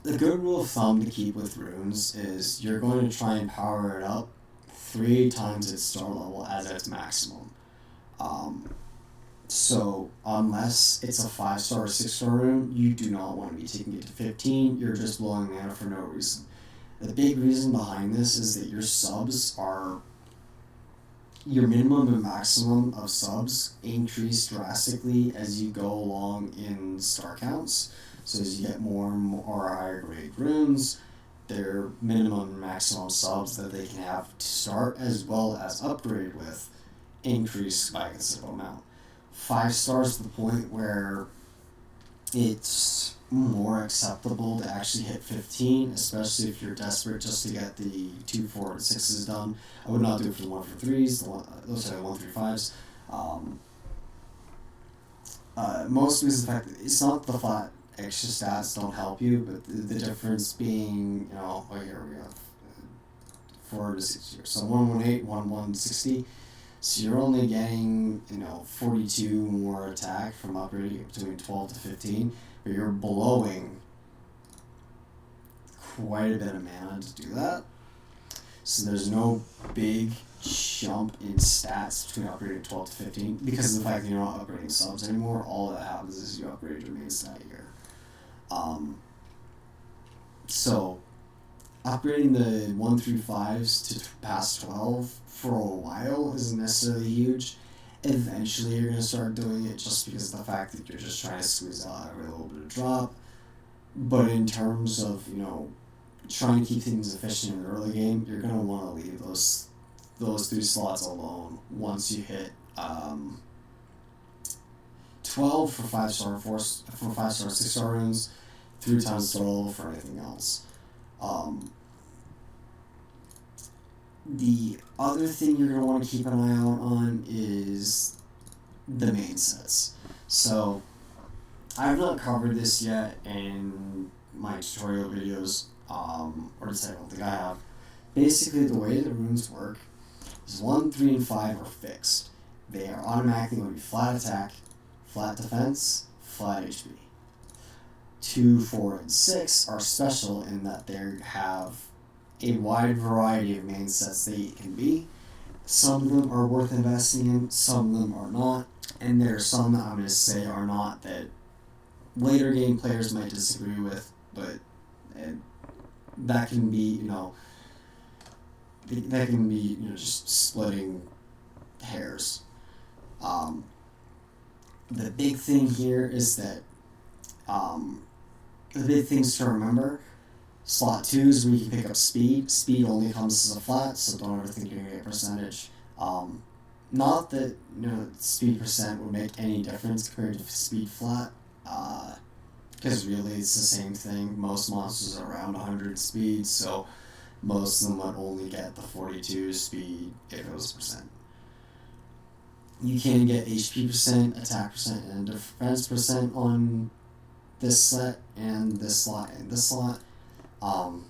The good rule of thumb to keep with runes is you're going to try and power it up 3 times its star level as its maximum. So unless it's a 5-star or 6-star rune, you do not want to be taking it to 15. You're just blowing mana for no reason. The big reason behind this is that your subs are... Your minimum and maximum of subs increase drastically as you go along in star counts. So as you get more and more higher grade runes, their minimum and maximum subs that they can have to start as well as upgrade with increase by a considerable amount. 5 stars to the point where it's more acceptable to actually hit 15, especially if you're desperate just to get the 2, 4, and 6s done. I would not do it for the 1 for 3s, those are the 1 through 5s. Mostly is the fact that it's not the flat extra stats don't help you, but the difference being, here we have 4 to 6 years. So 118, 160. So you're only getting, 42 more attack from upgrading between 12 to 15, but you're blowing quite a bit of mana to do that. So there's no big jump in stats between upgrading 12 to 15 because of the fact that you're not upgrading subs anymore. All that happens is you upgrade your main stat here. So upgrading the 1 through 5s to past 12 for a while isn't necessarily huge. Eventually you're going to start doing it just because of the fact that you're just trying to squeeze out every little bit of drop. But in terms of, trying to keep things efficient in the early game, you're going to want to leave those 3 slots alone once you hit 12 for 5-star, 5-star, 6-star runes, 3 times the total for anything else. The other thing you're going to want to keep an eye out on is the main sets. So, I have not covered this yet in my tutorial videos, or to say I don't think I have. Basically, the way the runes work is 1, 3, and 5 are fixed. They are automatically going to be flat attack, flat defense, flat HP. 2, 4, and 6 are special in that they have a wide variety of main sets they can be. Some of them are worth investing in, some of them are not, and there are some that I'm going to say are not that later game players might disagree with, but that can be, just splitting hairs. The big thing here is that, the big things to remember, slot 2 is where you can pick up speed. Speed only comes as a flat, so don't ever think you're going to get a percentage. Not that, speed percent would make any difference compared to speed flat, because really it's the same thing. Most monsters are around 100 speed, so most of them would only get the 42 speed if it was percent. You can get HP percent, attack percent, and defense percent on this set and this slot and this slot. I'm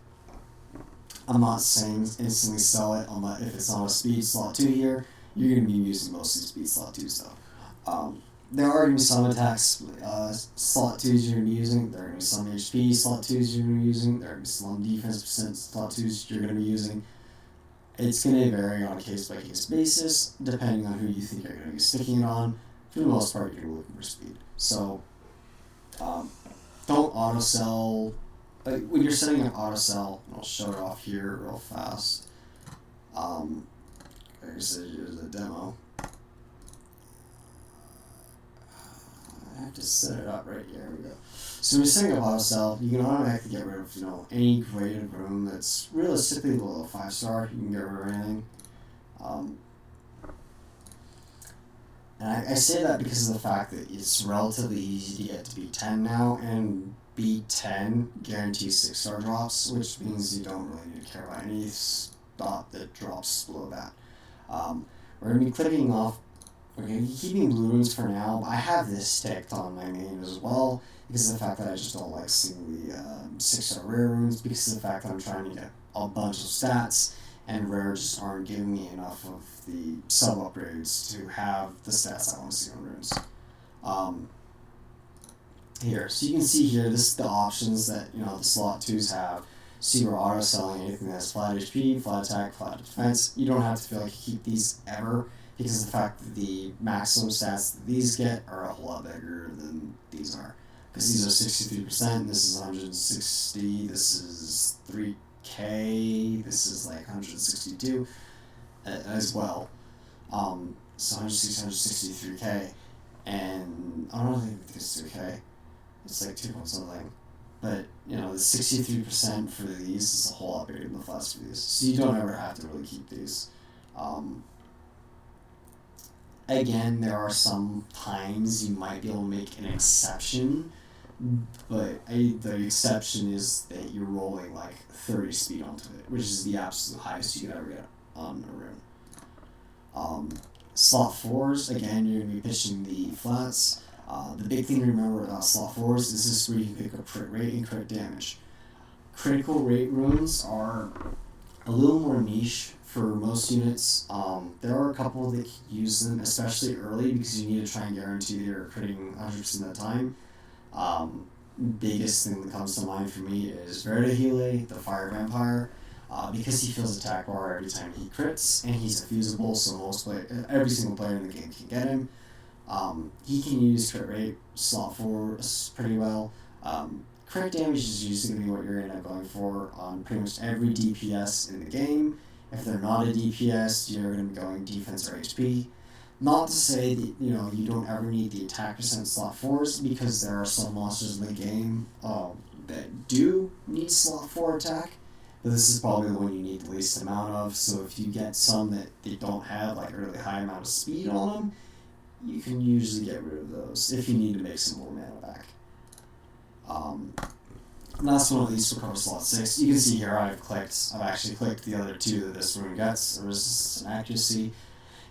not saying instantly sell it if it's on a speed slot 2 here. You're going to be using mostly speed slot 2s though. There are going to be some attacks slot 2s you're going to be using. There are going to be some HP slot 2s you're going to be using. There are going to be some defense percent slot 2s you're going to be using. It's going to vary on a case-by-case basis, depending on who you think you're going to be sticking it on. For the most part, you're looking for speed. So, don't auto-sell. When you're setting up auto-sell, I'll show it off here real fast. Like I said, here's a demo. I have to set it up right here. There we go. So when you're setting up auto-sell, you can automatically get rid of any graded room that's realistically below 5-star. You can get rid of anything. And I say that because of the fact that it's relatively easy to get to B10 now, and B10 guarantees 6-star drops, which means you don't really need to care about any spot that drops below that. We're going to be clicking off Okay, keeping blue runes for now. I have this ticked on my main as well because of the fact that I just don't like seeing the 6-star rare runes because of the fact that I'm trying to get a bunch of stats and rare just aren't giving me enough of the sub upgrades to have the stats I want to see on runes. Here, so you can see here, this is the options that the slot 2s have. So you're auto selling anything that has flat HP, flat attack, flat defense. You don't have to feel like you keep these ever because of the fact that the maximum stats that these get are a whole lot bigger than these are. Because these are 63%, this is 160, this is 3k, this is like 162 as well. So 160, 163k, and I don't think this is 3k. It's like 2 point something. But, the 63% for these is a whole lot bigger than the flats for these. So you don't ever have to really keep these. Again, there are some times you might be able to make an exception, but the exception is that you're rolling like 30 speed onto it, which is the absolute highest you could ever get on a rune. Slot 4s, again, you're going to be pitching the flats. The big thing to remember about slot 4s is this is where you can pick up crit rate and crit damage. Critical rate runes are a little more niche for most units. There are a couple that use them, especially early, because you need to try and guarantee that you're critting 100% of the time. Biggest thing that comes to mind for me is Verdahile, the Fire Vampire, because he feels attack bar every time he crits, and he's fusible, so every single player in the game can get him. He can use crit rate, slot 4 pretty well. Crit damage is usually going to be what you're going to end up going for on pretty much every DPS in the game. If they're not a DPS, you're going to be going defense or HP. Not to say that you don't ever need the attack percent slot 4s, because there are some monsters in the game that do need slot 4 attack, but this is probably the one you need the least amount of. So if you get some that they don't have like a really high amount of speed on them, you can usually get rid of those if you need to make some more mana back. Last one at least will cover slot 6. You can see here I've actually clicked the other 2 that this rune gets, resistance and accuracy.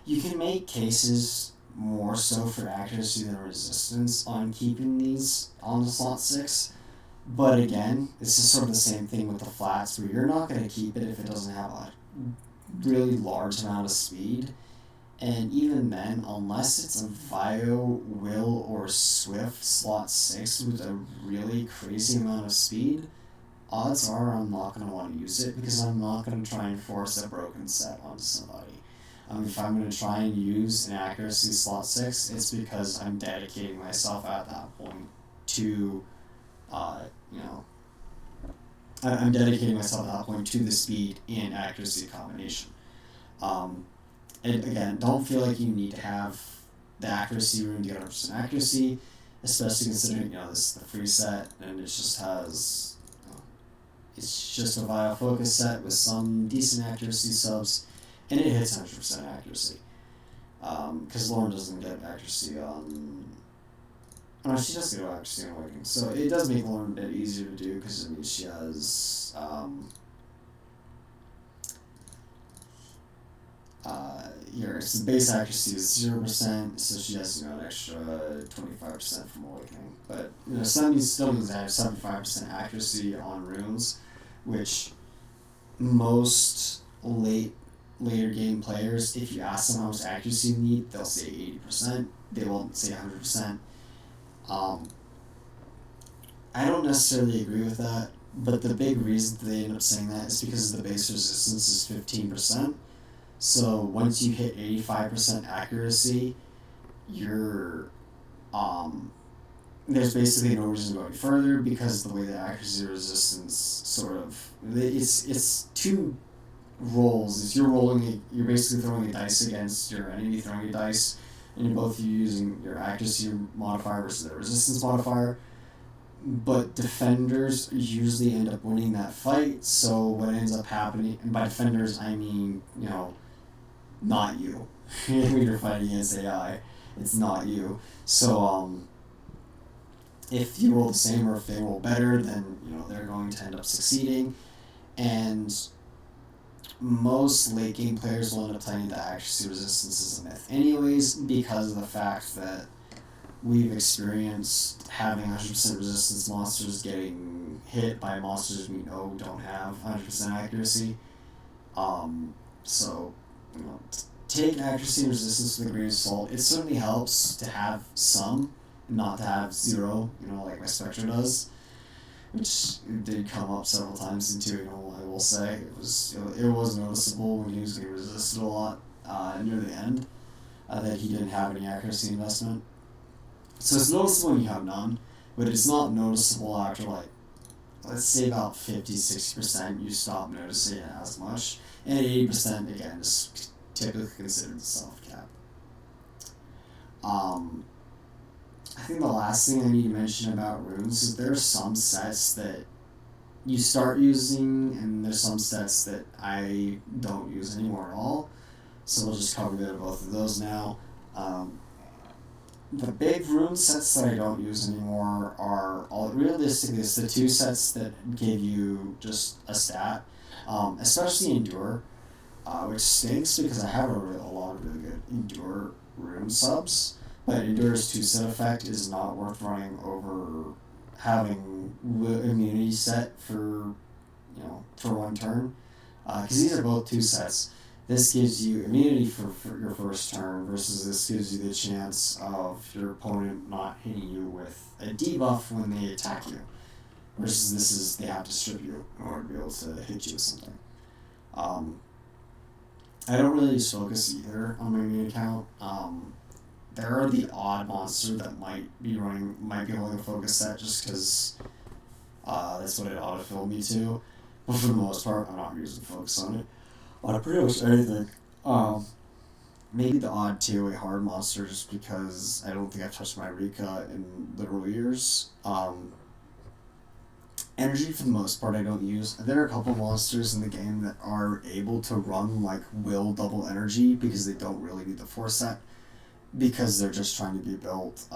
You can make cases more so for accuracy than resistance on keeping these on the slot 6. But again, this is sort of the same thing with the flats, where you're not going to keep it if it doesn't have a really large amount of speed. And even then, unless it's a Vio, Will, or Swift slot 6 with a really crazy amount of speed, odds are I'm not going to want to use it, because I'm not going to try and force a broken set onto somebody. If I'm going to try and use an accuracy slot 6, it's because I'm dedicating myself at that point to, I'm dedicating myself at that point to the speed and accuracy combination. And again, don't feel like you need to have the accuracy rune to get 100% accuracy, especially considering, this is the free set, and it just has, it's just a Vile focus set with some decent accuracy subs, and it hits 100% accuracy. Because Lauren doesn't get accuracy on... Oh, no, she does get accuracy on Awakening, so it does make Lauren a bit easier to do, because she has... here, so the base accuracy is 0%, so she has, an extra 25% from Awakening. But, some still needs to have 75% accuracy on runes, which most later game players, if you ask them how much accuracy you need, they'll say 80%. They won't say 100%. I don't necessarily agree with that, but the big reason they end up saying that is because the base resistance is 15%. So once you hit 85% accuracy, you're there's basically no reason to go any further, because the way the accuracy resistance sort of it's 2 rolls. If you're basically throwing a dice against your enemy throwing a dice, and you're both using your accuracy modifier versus their resistance modifier. But defenders usually end up winning that fight. So what ends up happening, and by defenders I mean not you. When you're fighting against AI, it's not you. So if you roll the same, or if they roll better, then they're going to end up succeeding. And most late game players will end up finding that accuracy resistance is a myth anyways, because of the fact that we've experienced having 100% resistance monsters getting hit by monsters we know don't have 100% accuracy. So, you know, take accuracy and resistance with a grain of salt. It certainly helps to have some, not to have zero, you know, like my Spectre does, which did come up several times in 2.0, I will say. It was noticeable when he was getting resisted a lot near the end, that he didn't have any accuracy investment. So it's noticeable when you have none, but it's not noticeable after, like, let's say about 50-60%, you stop noticing it as much. And 80%, again, is typically considered the soft cap. I think the last thing I need to mention about runes is there are some sets that you start using, and there's some sets that I don't use anymore at all. So we'll just cover a bit of both of those now. The big rune sets that I don't use anymore are realistically it's the 2 sets that give you just a stat, especially Endure, which stinks because I have a lot of really good Endure rune subs, but Endure's 2-set effect is not worth running over having immunity set for, you know, for 1 turn, because these are both 2 sets. This gives you immunity for your first turn, versus this gives you the chance of your opponent not hitting you with a debuff when they attack you. Versus this is they have to strip you in order to be able to hit you with something. I don't really use focus either on my main account. There are the odd monster that might be holding a focus set just because that's what it autofilled me to. But for the most part, I'm not using focus on it. On pretty much anything. Maybe the odd TOA hard monster just because I don't think I've touched my Rika in literal years. Energy for the most part I don't use. There are a couple monsters in the game that are able to run like will double energy because they don't really need the force set, because they're just trying to be built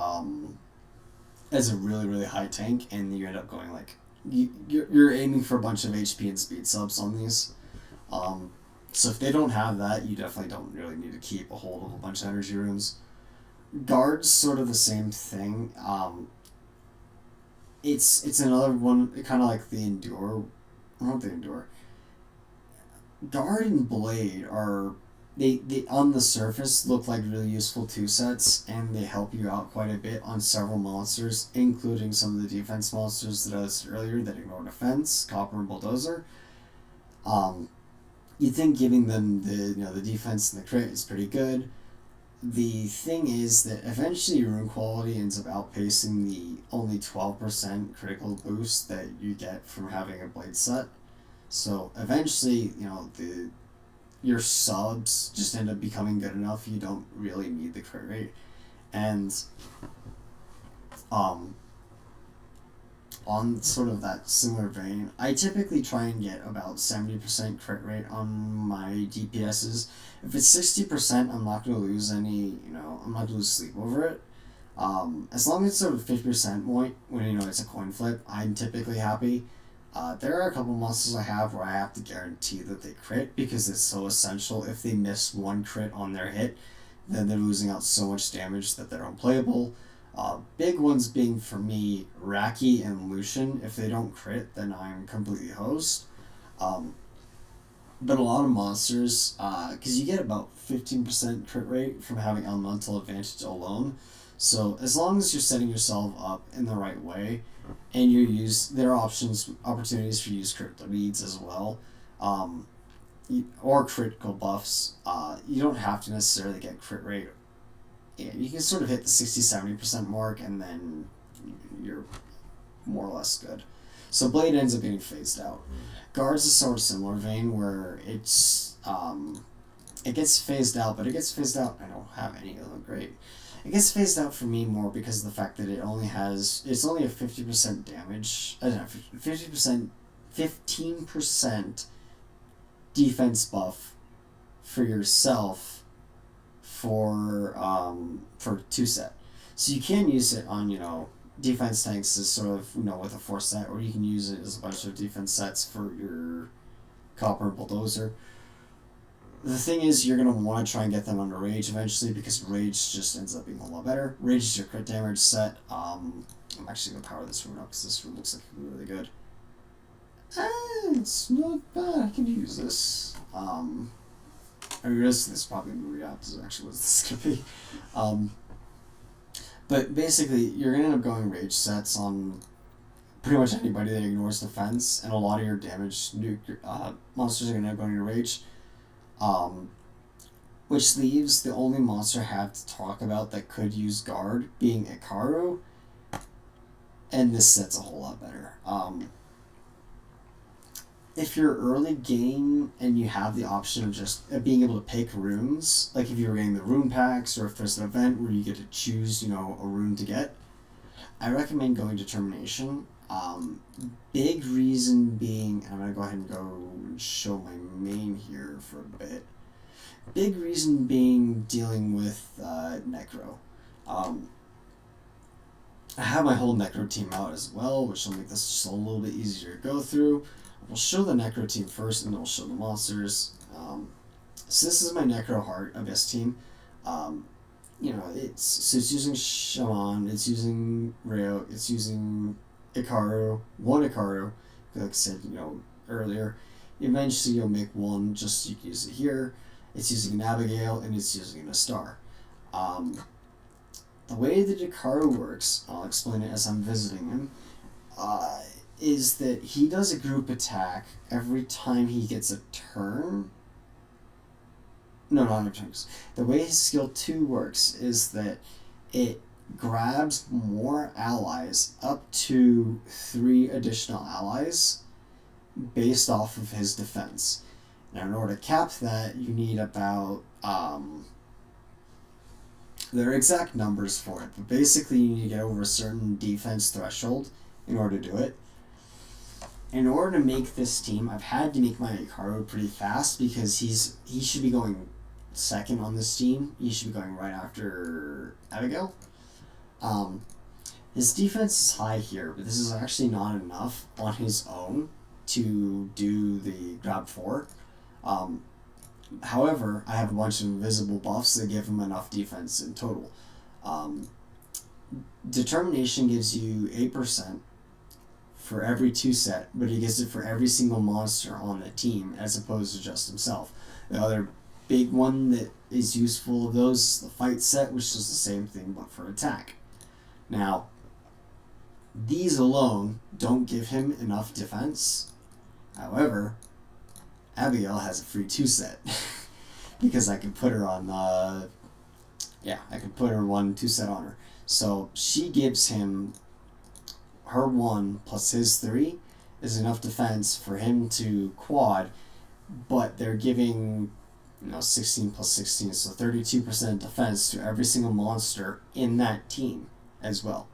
as a really, really high tank, and you end up going like you're aiming for a bunch of HP and speed subs on these. So if they don't have that, you definitely don't really need to keep a hold of a bunch of energy runes. Guard's sort of the same thing. It's another one, kind of like the Endure. Not the Endure. Guard and Blade are they on the surface look like really useful 2 sets, and they help you out quite a bit on several monsters, including some of the defense monsters that I listed earlier that ignore defense, Copper and Bulldozer. You'd think giving them the defense and the crit is pretty good. The thing is that eventually rune quality ends up outpacing the only 12% critical boost that you get from having a blade set. So eventually, your subs just end up becoming good enough you don't really need the crit rate. And on sort of that similar vein, I typically try and get about 70% crit rate on my DPSs. If it's 60%, I'm not going to lose any, I'm not going to lose sleep over it. As long as it's sort of 50% point, when, it's a coin flip, I'm typically happy. There are a couple monsters I have where I have to guarantee that they crit, because it's so essential. If they miss 1 crit on their hit, then they're losing out so much damage that they're unplayable. Big ones being, for me, Raki and Lucian. If they don't crit, then I'm completely hosed. But a lot of monsters, because you get about 15% crit rate from having Elemental Advantage alone. So as long as you're setting yourself up in the right way, and there are opportunities for use crit leads as well, or critical buffs. You don't have to necessarily get crit rate. You can sort of hit the 60-70% mark, and then you're more or less good. So Blade ends up getting phased out. Guard's a sort of similar vein where it gets phased out, but it gets phased out. I don't have any of them great. It gets phased out for me more because of the fact that it's only a 50% damage, 15% defense buff for yourself for 2 set. So you can use it on, defense tanks as sort of, with a 4 set, or you can use it as a bunch of defense sets for your Copper and Bulldozer. The thing is, you're going to want to try and get them under Rage eventually, because Rage just ends up being a lot better. Rage is your crit damage set. I'm actually going to power this rune up, because this rune looks like really good. It's not bad. I can use this. I realized this probably react is actually what this could be. But basically, you're going to end up going Rage sets on pretty much anybody that ignores defense, and a lot of your damage monsters are going to end up going to Rage. Which leaves the only monster I have to talk about that could use guard being Ikaru, and this set's a whole lot better. If you're early game and you have the option of just being able to pick runes, like if you're getting the rune packs, or if there's an event where you get to choose, a rune to get, I recommend going Determination. Big reason being, and I'm going to go ahead and go show my main here for a bit. Big reason being dealing with Necro. I have my whole Necro team out as well, which will make this just a little bit easier to go through. We'll show the Necro team first, and then we'll show the monsters. So this is my Necro Heart Abyss team. It's using Shaman, it's using Ryo, it's using Ikaru, one Ikaru, like I said, earlier. Eventually you'll make one just so you can use it here. It's using an Abigail, and it's using a Star. The way that Ikaru works, I'll explain it as I'm visiting him, is that he does a group attack every time he gets a turn. No, not a turn. The way his skill 2 works is that it grabs more allies, up to 3 additional allies, based off of his defense. Now, in order to cap that, you need about, there are exact numbers for it, but basically you need to get over a certain defense threshold in order to do it. In order to make this team, I've had to make my Ikaru pretty fast, because he should be going second on this team. He should be going right after Abigail. His defense is high here, but this is actually not enough on his own to do the grab 4. However, I have a bunch of invisible buffs that give him enough defense in total. Determination gives you 8% for every 2 set, but he gets it for every single monster on the team, as opposed to just himself. The other big one that is useful of those is the fight set, which is the same thing but for attack. Now, these alone don't give him enough defense. However, Abigail has a free 2 set because I can put her on I can put her 1 2 set on her. So she gives him her 1 plus his 3 is enough defense for him to quad, but they're giving 16 plus 16, so 32% defense to every single monster in that team as well.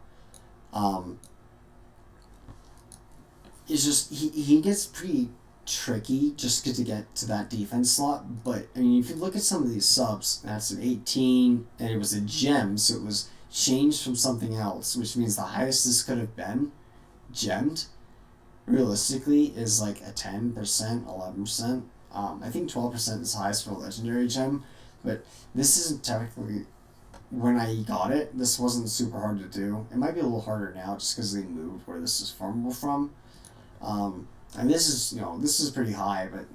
It's just he gets pretty tricky just to get to that defense slot, but I mean, if you look at some of these subs, that's an 18, and it was a gem, so it was changed from something else, which means the highest this could have been gemmed realistically is like a 10%, 11%. I think 12% is highest for a legendary gem, but this isn't technically, when I got it, this wasn't super hard to do. It might be a little harder now just because they moved where this is farmable from. And this is pretty high, but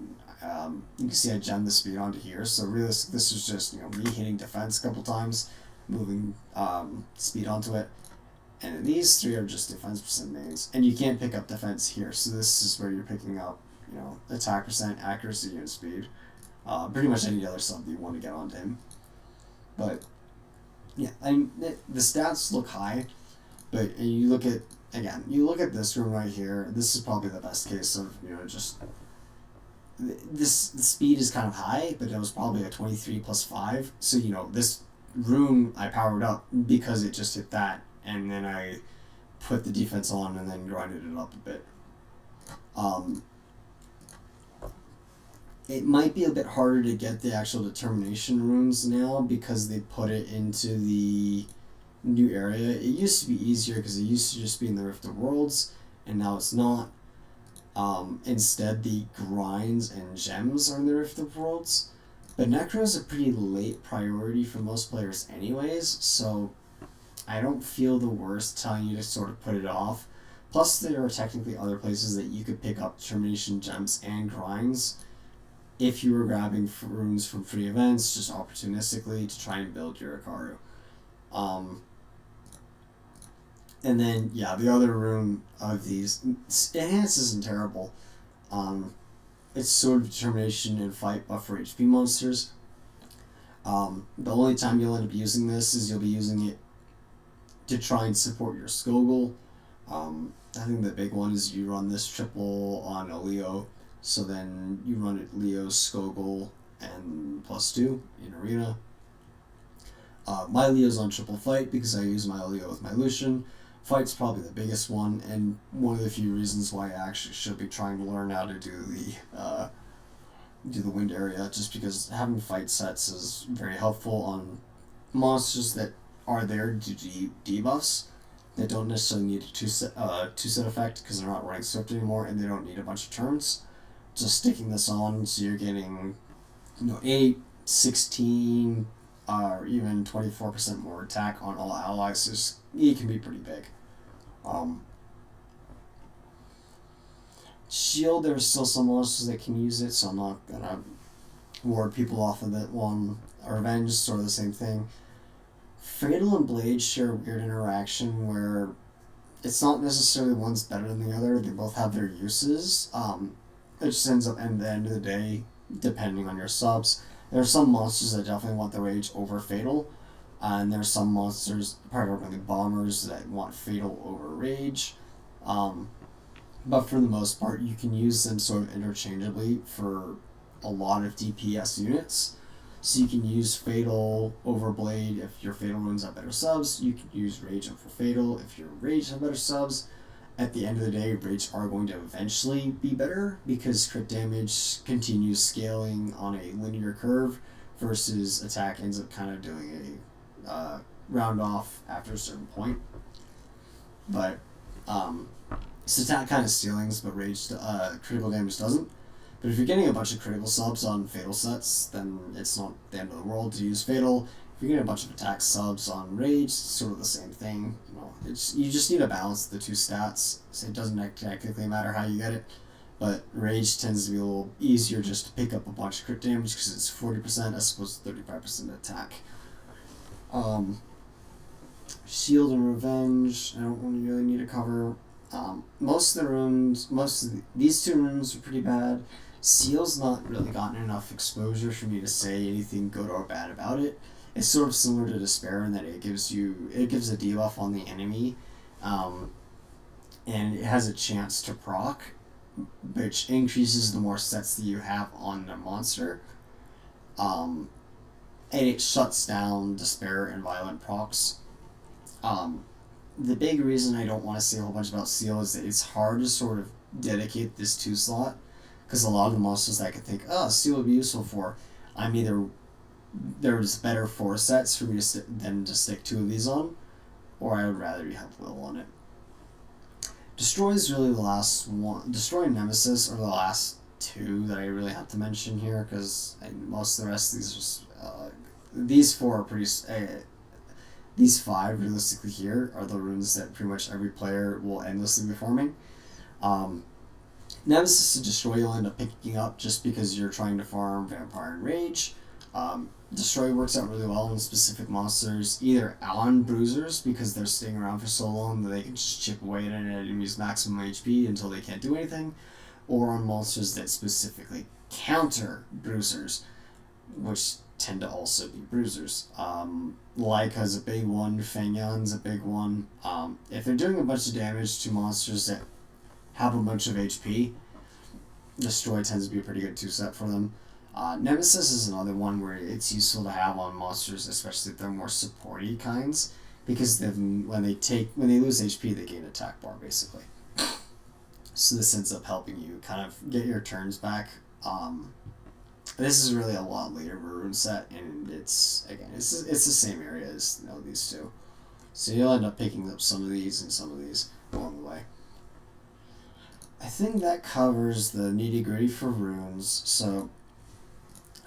you can see I gemmed the speed onto here, so really this is just me hitting defense a couple times, moving speed onto it, and these 3 are just defense percent mains, and you can't pick up defense here, so this is where you're picking up attack percent, accuracy, and speed. Pretty much any other sub that you want to get onto him. But yeah, I mean, the stats look high, but you look at this room right here. This is probably the best case of just the speed is kind of high, but it was probably a 23 plus 5. So this room I powered up because it just hit that, and then I put the defense on and then grinded it up a bit. It might be a bit harder to get the actual determination runes now because they put it into the new area. It used to be easier because it used to just be in the Rift of Worlds, and now it's not. Instead, the grinds and gems are in the Rift of Worlds. But Necro is a pretty late priority for most players anyways, so I don't feel the worst telling you to sort of put it off. Plus, there are technically other places that you could pick up determination gems and grinds if you were grabbing runes from free events, just opportunistically to try and build your Ikaru. And then, yeah, the other rune of these, Enhance isn't terrible. It's Sword of Determination and Fight buff for HP monsters. The only time you'll end up using this is you'll be using it to try and support your Skogul. I think the big one is you run this triple on a Leo, so then you run it Leo, Skogul, and +2 in Arena. My Leo's on triple fight because I use my Leo with my Lucian. Fight's probably the biggest one, and one of the few reasons why I actually should be trying to learn how to do the wind area, just because having fight sets is very helpful on monsters that are there to do debuffs that don't necessarily need a two set effect because they're not running Swift anymore and they don't need a bunch of turns. Just sticking this on, so you're getting 8, 16, or even 24% more attack on all allies. It can be pretty big. Shield, there's still some monsters that can use it, so I'm not gonna ward people off of that one. Revenge, sort of the same thing. Fatal and Blade share a weird interaction where it's not necessarily one's better than the other. They both have their uses. It just ends up at the end of the day, depending on your subs. There are some monsters that definitely want the Rage over Fatal, and there are some monsters, primarily bombers, that want Fatal over Rage. But for the most part, you can use them sort of interchangeably for a lot of DPS units. So you can use Fatal over Blade if your Fatal runes have better subs. You can use Rage over Fatal if your Rage have better subs. At the end of the day, Rage are going to eventually be better because crit damage continues scaling on a linear curve versus attack ends up kind of doing a round off after a certain point. But it's attack kind of ceilings, but Rage critical damage doesn't. But if you're getting a bunch of critical subs on Fatal sets, then it's not the end of the world to use Fatal. If you're getting a bunch of attack subs on Rage, it's sort of the same thing. You just need to balance the two stats. So it doesn't technically matter how you get it. But Rage tends to be a little easier just to pick up a bunch of crit damage because it's 40% as opposed to 35% attack. Shield and Revenge, I don't really need to cover. Most of the runes, these two runes are pretty bad. Seal's not really gotten enough exposure for me to say anything good or bad about it. It's sort of similar to Despair in that it gives a debuff on the enemy, and it has a chance to proc, which increases the more sets that you have on the monster. And it shuts down Despair and Violent procs. The big reason I don't want to say a whole bunch about Seal is that it's hard to sort of dedicate this 2 slot, because a lot of the monsters that I could think, Seal would be useful for, there's better 4 sets for me than to stick 2 of these on, or I would rather have Will on it. Destroy is really the last one. Destroy and Nemesis are the last 2 that I really have to mention here, because most of the rest of these are just, these 4 are pretty... these 5, realistically here, are the runes that pretty much every player will endlessly be farming. Nemesis and Destroy you'll end up picking up just because you're trying to farm Vampire and Rage. Destroy works out really well on specific monsters, either on Bruisers, because they're staying around for so long that they can just chip away at an enemy's maximum HP until they can't do anything, or on monsters that specifically counter Bruisers, which tend to also be Bruisers. Laika's a big one, Fengyan's a big one. If they're doing a bunch of damage to monsters that have a bunch of HP, Destroy tends to be a pretty good 2-set for them. Nemesis is another one where it's useful to have on monsters, especially if they're more supporty kinds, because when they lose HP, they gain attack bar basically. So this ends up helping you kind of get your turns back. This is really a lot later of a rune set, and it's the same area as these 2. So you'll end up picking up some of these and some of these along the way. I think that covers the nitty-gritty for runes. So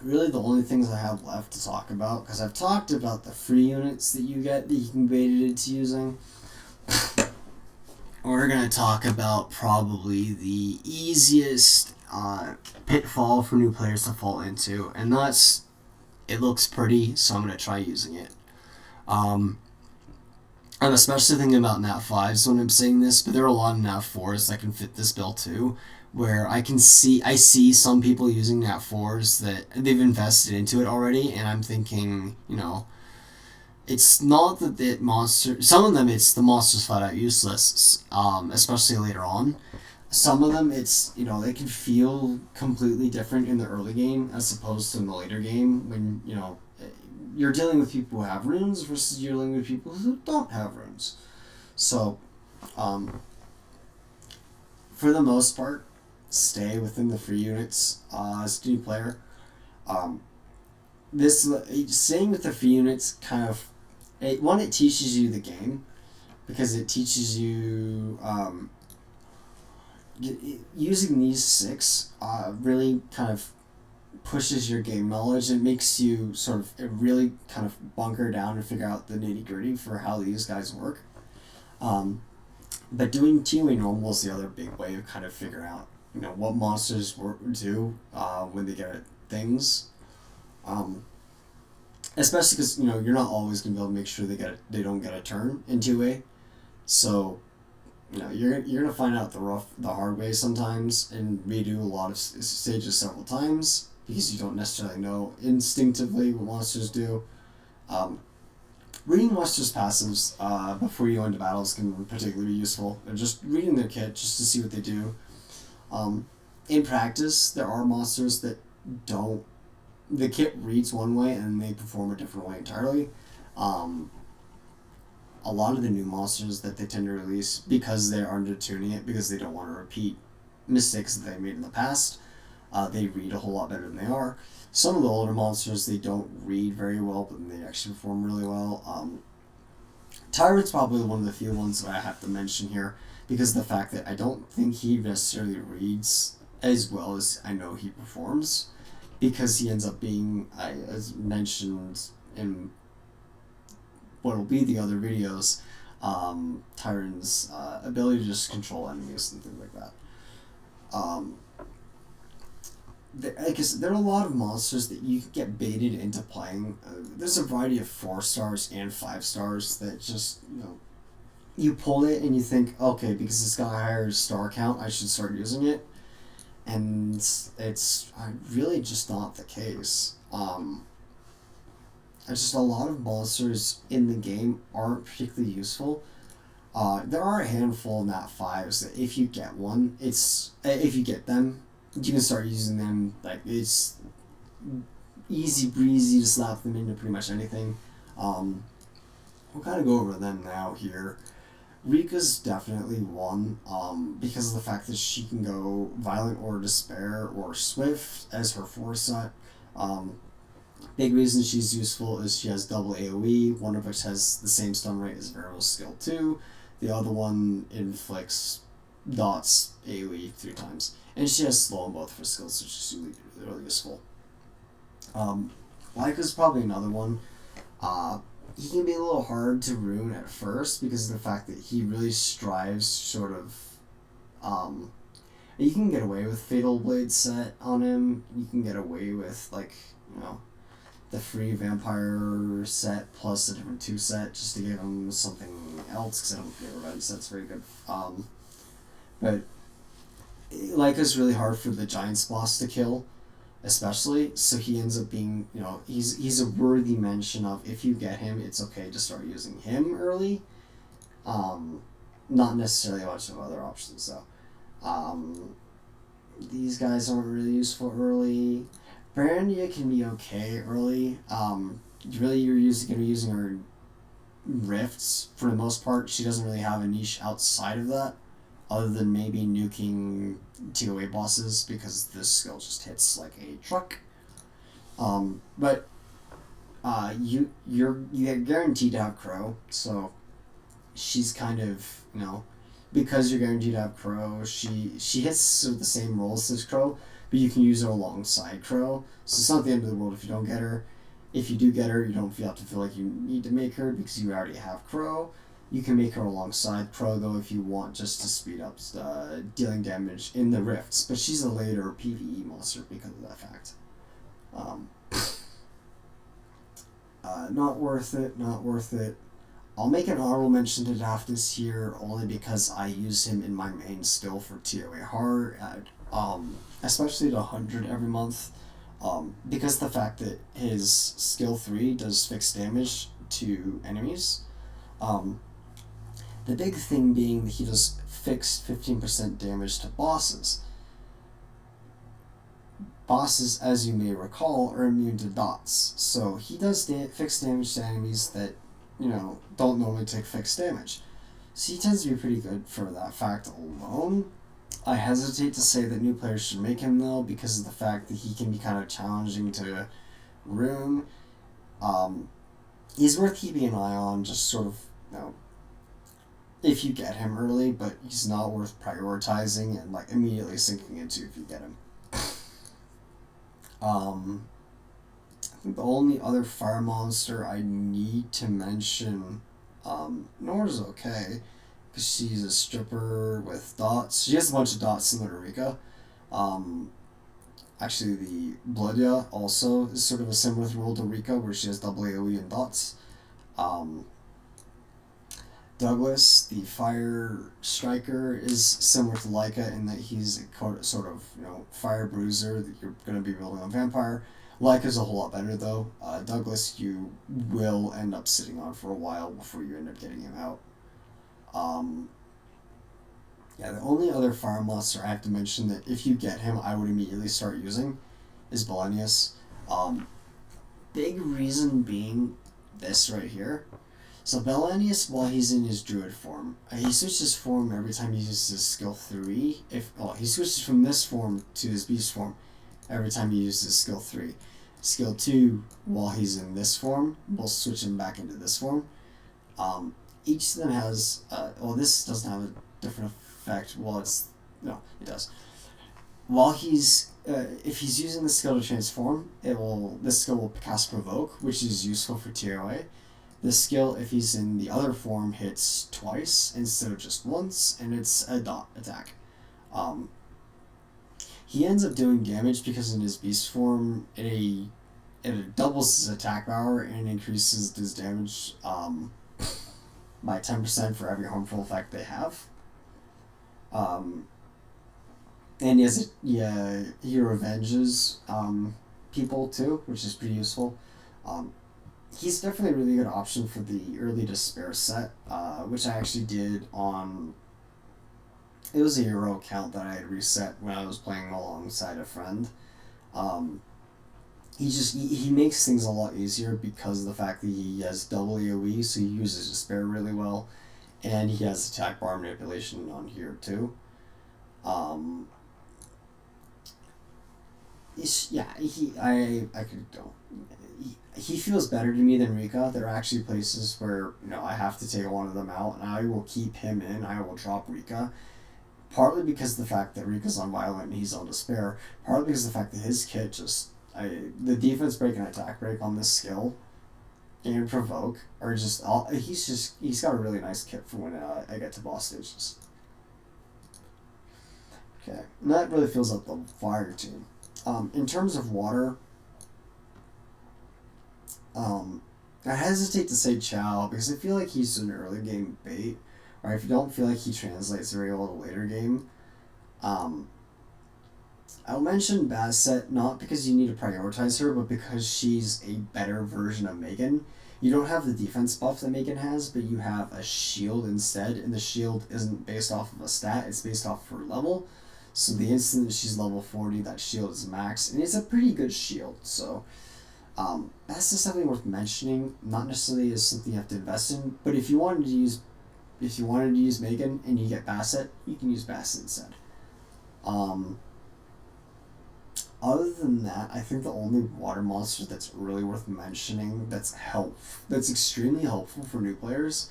really the only things I have left to talk about, because I've talked about the free units that you get that you can bait it into using. We're going to talk about probably the easiest pitfall for new players to fall into, and that's it looks pretty, so I'm going to try using it. I'm especially thinking about Nat 5s when I'm saying this, but there are a lot of Nat 4s that can fit this build too, where I see some people using Nat 4s that they've invested into it already, and I'm thinking, it's not that the monster. Some of them, it's the monster's flat out useless, especially later on. Some of them, it's they can feel completely different in the early game as opposed to in the later game when you're dealing with people who have runes versus you're dealing with people who don't have runes. So, for the most part, stay within the free units as a new player. This staying with the free units kind of it teaches you the game because it teaches you using these 6 really kind of pushes your game knowledge and makes you sort of really kind of bunker down and figure out the nitty gritty for how these guys work. But doing TOA normal is the other big way of kind of figuring out what monsters do when they get things. Especially because you're not always gonna be able to make sure they don't get a turn in 2A, so you're gonna find out the hard way sometimes and redo a lot of stages several times because you don't necessarily know instinctively what monsters do. Reading monsters' passives before you go into battles can particularly be useful. And just reading their kit just to see what they do. In practice, there are monsters that don't. The kit reads one way and they perform a different way entirely. A lot of the new monsters that they tend to release, because they're undertuning it, because they don't want to repeat mistakes that they made in the past, they read a whole lot better than they are. Some of the older monsters, they don't read very well, but they actually perform really well. Tyrant's probably one of the few ones that I have to mention here, because of the fact that I don't think he necessarily reads as well as I know he performs. Because he ends up being, as mentioned in what will be the other videos, Tyrant's ability to just control enemies and things like that. I guess there are a lot of monsters that you can get baited into playing. There's a variety of 4 stars and 5 stars that just, you pull it and you think, okay, because it's got a higher star count, I should start using it. And it's really just not the case. Just a lot of monsters in the game aren't particularly useful. There are a handful of Nat 5s that if you get one, if you get them, you can start using them. Like, it's easy breezy to slap them into pretty much anything. We'll kind of go over them now here. Rika's definitely one, because of the fact that she can go Violent or Despair or Swift as her 4 set. Big reason she's useful is she has double AoE, one of which has the same stun rate as Variable Skill 2. The other one inflicts dots AoE 3 times. And she has slow on both of her skills, which is really useful. Laika's probably another one. He can be a little hard to rune at first because of the fact that he really strives sort of... you can get away with Fatal Blade set on him. You can get away with, the free Vampire set plus a different 2 set just to give him something else because I don't think Revenge set's very good. But Laika's really hard for the Giants boss to kill, especially, so he ends up being, he's a worthy mention of, if you get him, it's okay to start using him early. Not necessarily a bunch of other options, though. These guys aren't really useful early. Brandia can be okay early. Really, you're going to be using her rifts for the most part. She doesn't really have a niche outside of that, other than maybe nuking TOA bosses, because this skill just hits like a truck. But you're guaranteed to have Crow, so she's kind of, because you're guaranteed to have Crow, she hits sort of the same rolls as Crow, but you can use her alongside Crow. So it's not the end of the world if you don't get her. If you do get her, you don't have to feel like you need to make her because you already have Crow. You can make her alongside Crow, though, if you want, just to speed up dealing damage in the rifts. But she's a later PvE monster because of that fact. Not worth it, not worth it. I'll make an honorable mention to Daphnis here only because I use him in my main skill for TOA hard, especially to 100 every month. Because the fact that his skill 3 does fixed damage to enemies. The big thing being that he does fixed 15% damage to bosses. Bosses, as you may recall, are immune to dots. So he does fixed damage to enemies that, don't normally take fixed damage. So he tends to be pretty good for that fact alone. I hesitate to say that new players should make him, though, because of the fact that he can be kind of challenging to rune. He's worth keeping an eye on, just sort of, if you get him early, but he's not worth prioritizing and immediately sinking into if you get him. I think the only other fire monster I need to mention, Nora's okay, because she's a stripper with dots. She has a bunch of dots similar to Rika. Actually, the Bloodya also is sort of a similar role to Rika, where she has double AoE and dots. Douglas, the fire striker, is similar to Leica in that he's a sort of, fire bruiser that you're going to be building on vampire. Leica's a whole lot better, though. Douglas, you will end up sitting on for a while before you end up getting him out. The only other fire monster I have to mention that if you get him, I would immediately start using is Belenius. Big reason being this right here. So Belenius, while he's in his druid form, he switches form every time he uses his skill 3. He switches from this form to his beast form every time he uses skill 3. Skill 2, while he's in this form, will switch him back into this form. Each of them has, this doesn't have a different effect. No, it does. While he's, if he's using the skill to transform, this skill will cast Provoke, which is useful for TOA. This skill, if he's in the other form, hits twice instead of just once, and it's a dot attack. He ends up doing damage because in his beast form, it doubles his attack power and increases his damage by 10% for every harmful effect they have. And he revenges people too, which is pretty useful. He's definitely a really good option for the early Despair set, which I actually did on... It was a Euro account that I had reset when I was playing alongside a friend. He makes things a lot easier because of the fact that he has double AoE, so he uses Despair really well, and he has attack bar manipulation on here too. He feels better to me than Rika. There are actually places where I have to take one of them out, and I will keep him in. I will drop Rika, partly because of the fact that Rika's on Violent and he's on Despair. Partly because of the fact that his kit the defense break and attack break on this skill and Provoke are just all. He's got a really nice kit for when I get to boss stages. Okay, and that really fills up the fire team. In terms of water. I hesitate to say Chow because I feel like he's an early game bait, or if you don't feel like he translates very well to later game. I'll mention Basset not because you need to prioritize her, but because she's a better version of Megan. You don't have the defense buff that Megan has, but you have a shield instead, and the shield isn't based off of a stat, it's based off of her level. So the instant that she's level 40, that shield is max, and it's a pretty good shield, so... that's just something worth mentioning, not necessarily as something you have to invest in, but if you wanted to use Megan and you get Basset, you can use Basset instead. Other than that, I think the only water monster that's really worth mentioning that's extremely helpful for new players,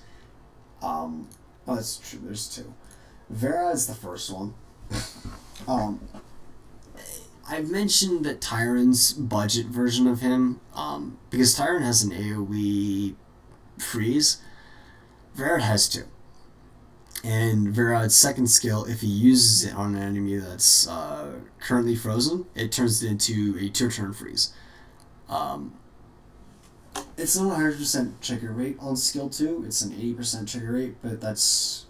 that's true, there's two. Vera is the first one. I I've mentioned that Tyron's budget version of him, because Tyron has an AoE freeze, Verad has two. And Verad's second skill, if he uses it on an enemy that's currently frozen, it turns it into a 2-turn freeze. It's not 100% trigger rate on skill 2, it's an 80% trigger rate, but that's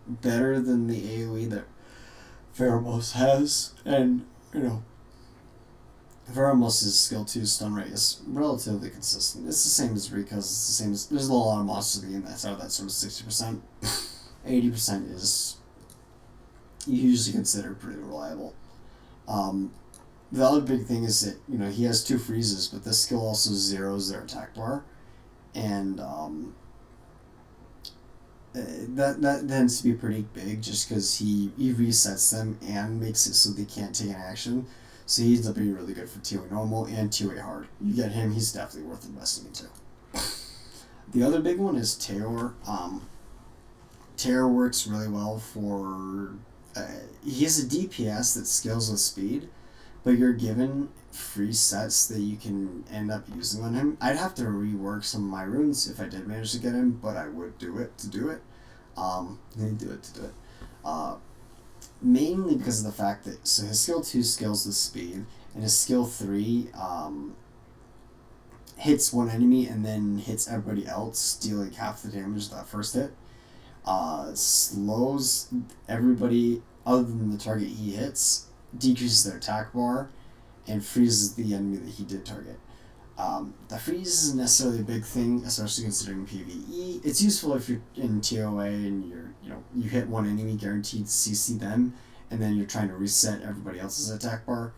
better than the AoE that Veramos has. And, Veramos' skill 2 stun rate is relatively consistent. It's the same as Rika's, it's the same as. There's a lot of monsters in the game that's out of that sort of 60%. 80% is usually considered pretty reliable. The other big thing is that, he has 2 freezes, but this skill also zeroes their attack bar. And that tends to be pretty big just because he resets them and makes it so they can't take an action. So he ends up being really good for 2A normal and 2A hard. You get him, he's definitely worth investing into. The other big one is Terror. Terror works really well for... he has a DPS that scales with speed, but you're given free sets that you can end up using on him. I'd have to rework some of my runes if I did manage to get him, but I would do it to do it. Mainly because of the fact that his skill 2 scales with speed, and his skill 3 hits one enemy and then hits everybody else, dealing half the damage of that first hit. Slows everybody other than the target he hits, decreases their attack bar, and freezes the enemy that he did target. The freeze isn't necessarily a big thing, especially considering PvE. It's useful if you're in TOA and you hit one enemy, guaranteed to CC them, and then you're trying to reset everybody else's attack bar.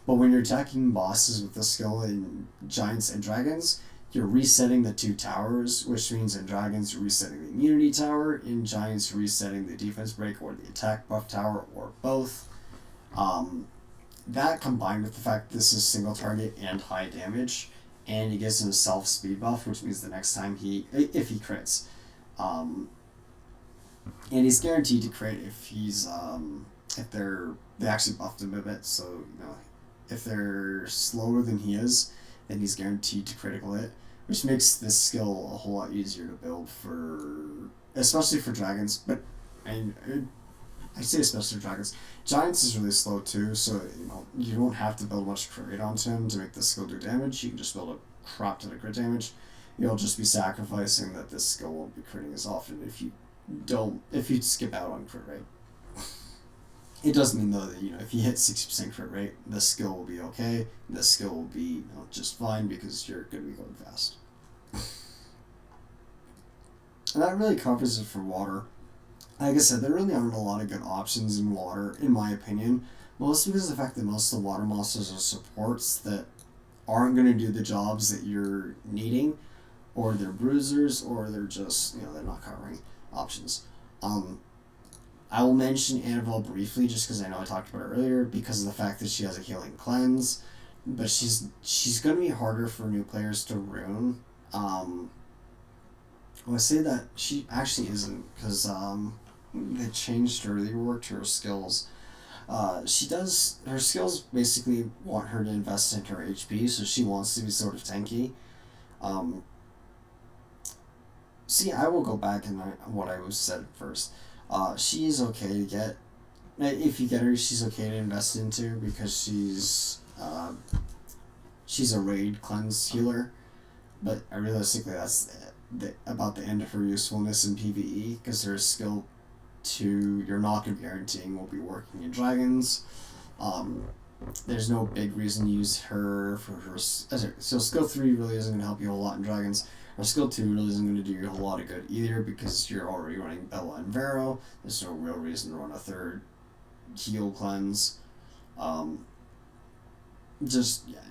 But when you're attacking bosses with this skill in Giants and Dragons, you're resetting the 2 towers, which means in Dragons you're resetting the immunity tower, in Giants you're resetting the defense break or the attack buff tower, or both. That combined with the fact that this is single target and high damage, and he gives himself speed buff, which means the next time if he crits, and he's guaranteed to crit if he's if they actually buffed him a bit, so if they're slower than he is, then he's guaranteed to critical hit, which makes this skill a whole lot easier to build especially for Dragons, but I say especially for Dragons. Giants is really slow too, so you don't have to build much crit rate onto him to make this skill do damage. You can just build a crap ton of crit damage. You'll just be sacrificing that this skill won't be critting as often if you skip out on crit rate. It does mean though that if you hit 60% crit rate, the skill will be okay. The skill will be just fine because you're going to be going fast. And that really covers it for water. Like I said, there really aren't a lot of good options in water, in my opinion. Mostly because of the fact that most of the water monsters are supports that aren't going to do the jobs that you're needing, or they're bruisers, or they're just, they're not covering options. I will mention Annabelle briefly, just because I know I talked about her earlier, because of the fact that she has a healing cleanse, but she's going to be harder for new players to rune. I say that she actually isn't, because they changed her, they reworked her skills. Her skills basically want her to invest in her HP, so she wants to be sort of tanky. I will go back in what I said first. She is okay to get. If you get her, she's okay to invest into because she's a raid cleanse healer, but realistically that's about the end of her usefulness in PvE, because her skill 2 you're not going to be guaranteeing will be working in Dragons. There's no big reason to use her for her. So skill 3 really isn't going to help you a whole lot in Dragons. Or skill 2 really isn't going to do you a whole lot of good either, because you're already running Bella and Vero. There's no real reason to run a third heal cleanse.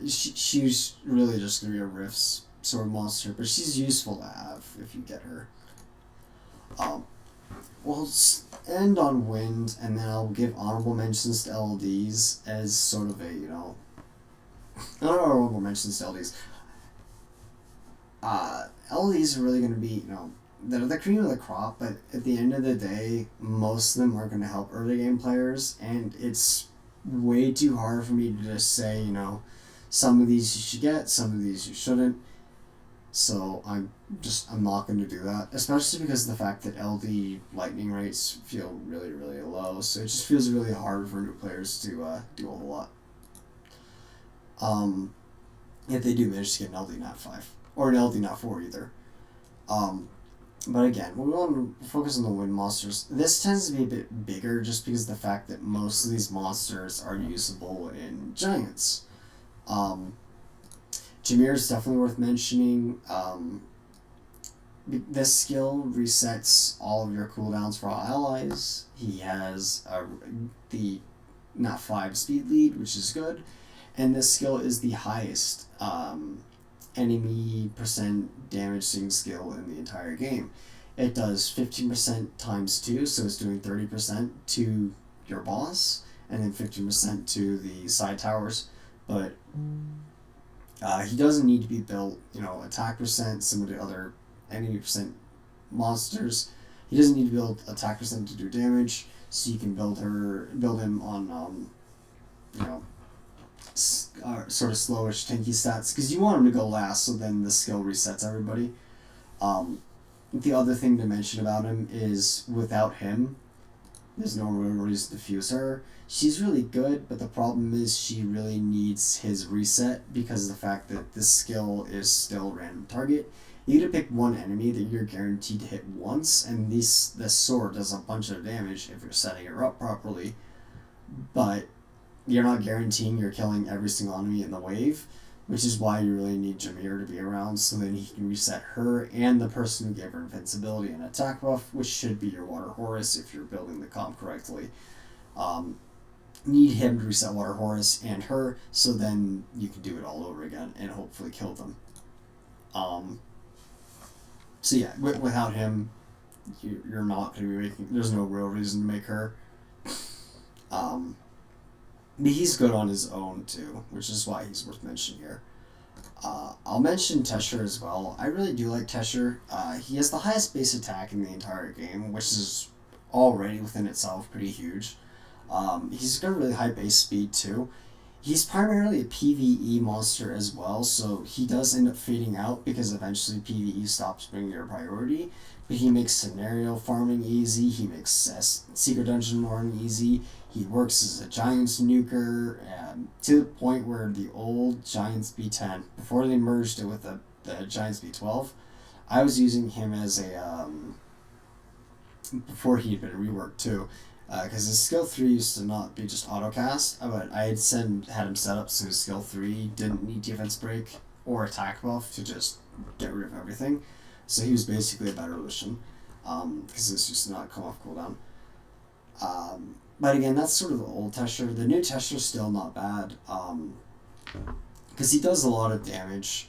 She's really just going to be a Rifts sort of monster, but she's useful to have if you get her. We'll end on Wind, and then I'll give honorable mentions to LDs as sort of a, not honorable mentions to LDs. LDs are really going to be, they're the cream of the crop, but at the end of the day, most of them are going to help early game players, and it's way too hard for me to just say, you know, some of these you should get, some of these you shouldn't. So I'm not going to do that, especially because of the fact that LD lightning rates feel really, really low. So it just feels really hard for new players to do a whole lot. If they do manage to get an LD not 5 or an LD not 4 either. But again, we want to focus on the wind monsters. This tends to be a bit bigger just because of the fact that most of these monsters are usable in giants. Jameer is definitely worth mentioning. This skill resets all of your cooldowns for all allies. He has the not 5 speed lead, which is good. And this skill is the highest enemy percent damaging skill in the entire game. It does 15% times 2, so it's doing 30% to your boss, and then 15% to the side towers. But he doesn't need to be built, you know, attack percent, similar to other enemy percent monsters. He doesn't need to build attack percent to do damage, so you can build him on, you know, sort of slowish tanky stats, because you want him to go last, so then the skill resets everybody. The other thing to mention about him is without him, there's no real reason to fuse her. She's really good, but the problem is she really needs his reset because of the fact that this skill is still random target. You need to pick one enemy that you're guaranteed to hit once, and this sword does a bunch of damage if you're setting her up properly, but you're not guaranteeing you're killing every single enemy in the wave, which is why you really need Jameer to be around so that he can reset her and the person who gave her invincibility and attack buff, which should be your Water Horus if you're building the comp correctly. Need him to reset Water Horus and her, so then you can do it all over again and hopefully kill them. So yeah, without him, you're not going to be making... There's no real reason to make her. But he's good on his own too, which is why he's worth mentioning here. I'll mention Tesher as well. I really do like Tesher. He has the highest base attack in the entire game, which is already within itself pretty huge. He's got really high base speed too. He's primarily a PvE monster as well, so he does end up fading out because eventually PvE stops being your priority. But he makes scenario farming easy, he makes secret dungeon farming easy, he works as a Giants nuker, to the point where the old Giants B10, before they merged it with the Giants B12, I was using him as a, before he'd been reworked too, because his skill 3 used to not be just autocast, but I had him set up so his skill 3 didn't need defense break or attack buff to just get rid of everything. So he was basically a better Lucian, because this used to not come off cooldown. But again, that's sort of the old Tesher. The new Tesher's still not bad, because he does a lot of damage,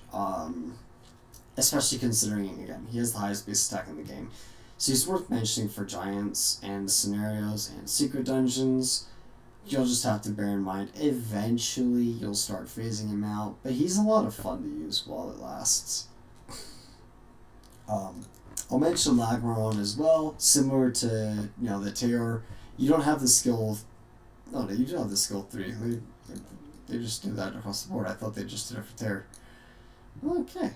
especially considering, again, he has the highest base attack in the game. So he's worth mentioning for giants and scenarios and secret dungeons. You'll just have to bear in mind, eventually you'll start phasing him out, but he's a lot of fun to use while it lasts. I'll mention Lagmaron as well, similar to, you know, the Teor. You don't have the skill... Oh, no, you do have the skill 3. They just do that across the board. I thought they just did it for Teor. Okay.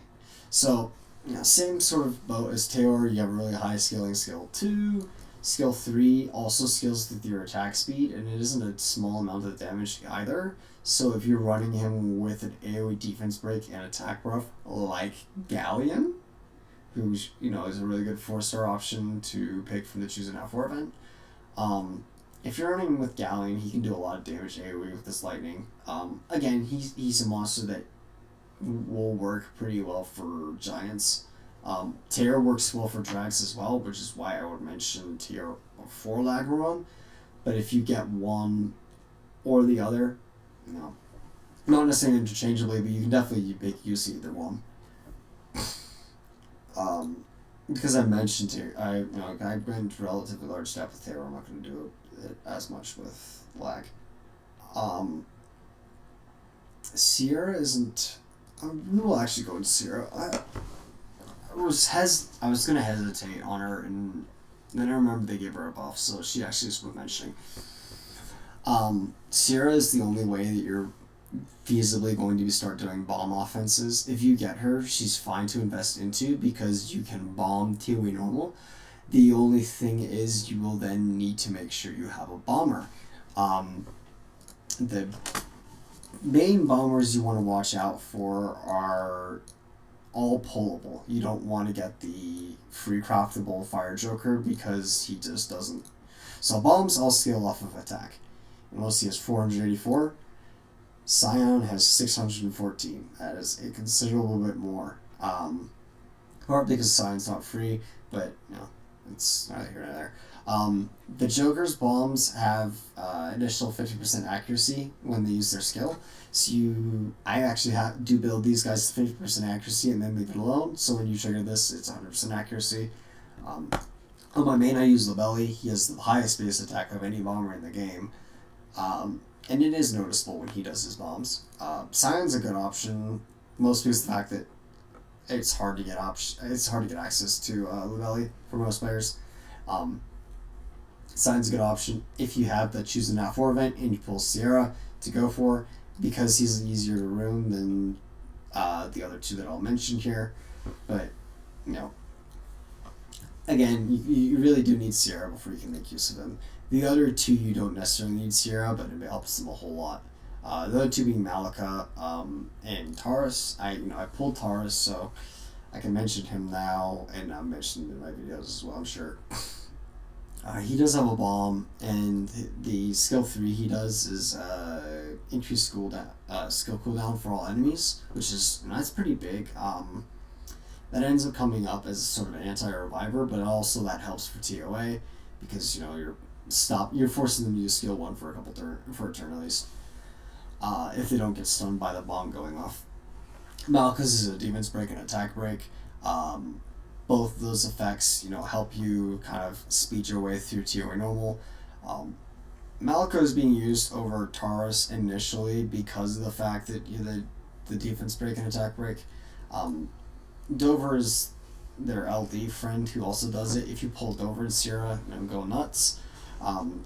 So, yeah, same sort of boat as Teor. You have a really high scaling skill 2. Skill 3 also scales with your attack speed, and it isn't a small amount of damage either. So if you're running him with an AoE defense break and attack buff, like Galleon, who, you know, is a really good 4-star option to pick from the Choose an F4 event. If you're running with Galleon, he can do a lot of damage AoE with this lightning. Again, he's a monster that will work pretty well for giants. Tear works well for drags as well, which is why I would mention Tear before Lagmaron. But if you get one or the other, you know, not necessarily interchangeably, but you can definitely make use of either one. Because I mentioned Tear, I went relatively large step with Tear. I'm not going to do it as much with Lag. Sierra isn't. We will actually go into Sierra. I was going to hesitate on her, and then I remember they gave her a buff, so she actually is worth mentioning. Sierra is the only way that you're feasibly going to start doing bomb offenses. If you get her, she's fine to invest into because you can bomb TOE normal. The only thing is you will then need to make sure you have a bomber. The main bombers you want to watch out for are all pullable. You don't want to get the free craftable Fire Joker because he just doesn't. So bombs all scale off of attack. Unless he has 484. Scion has 614. That is a considerable bit more. Partly because Scion's not free, but it's neither here nor there. The Joker's bombs have initial 50% accuracy when they use their skill. So I actually do build these guys to 50% accuracy and then leave it alone. So when you trigger this, it's 100% accuracy. On my main, I use Labelli. He has the highest base attack of any bomber in the game. And it is noticeable when he does his bombs. Scion's a good option, mostly because of the fact that it's hard to get access to Labelli for most players. Scion's a good option if you have the choose a Nat 4 event and you pull Sierra to go for, because he's easier to rune than the other two that I'll mention here. But, again, you really do need Sierra before you can make use of him. The other two you don't necessarily need Sierra, but it helps them a whole lot. The other two being Malika and Taurus. I pulled Taurus, so I can mention him now, and I'll mention him in my videos as well, I'm sure. He does have a bomb, and the skill 3 he does is increased skill cooldown for all enemies, which is that's pretty big. That ends up coming up as sort of an anti-reviver, but also that helps for TOA because you're forcing them to use skill 1 for a turn at least. If they don't get stunned by the bomb going off. Malika's is a defense break and attack break. Both of those effects, help you kind of speed your way through TOA normal. Malika is being used over Taurus initially because of the fact that the defense break and attack break. Dover is their LD friend who also does it. If you pull Dover and Sierra and go nuts,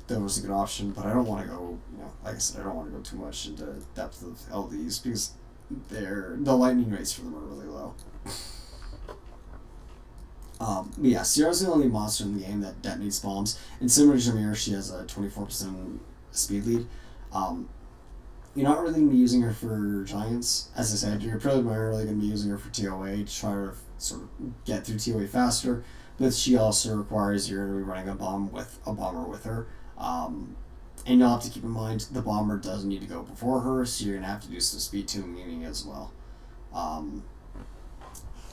Dover's a good option, but I don't want to go, like I said, I don't want to go too much into depth of LDs because the lightning rates for them are really low. But yeah, Sierra's the only monster in the game that detonates bombs, and similar to Jameer, she has a 24% speed lead. You're not really going to be using her for Giants. As I said, you're primarily going to be using her for TOA to try to sort of get through TOA faster, but she also requires you're going to be running a bomber with her. And you'll have to keep in mind the bomber does need to go before her, so you're going to have to do some speed tuning as well.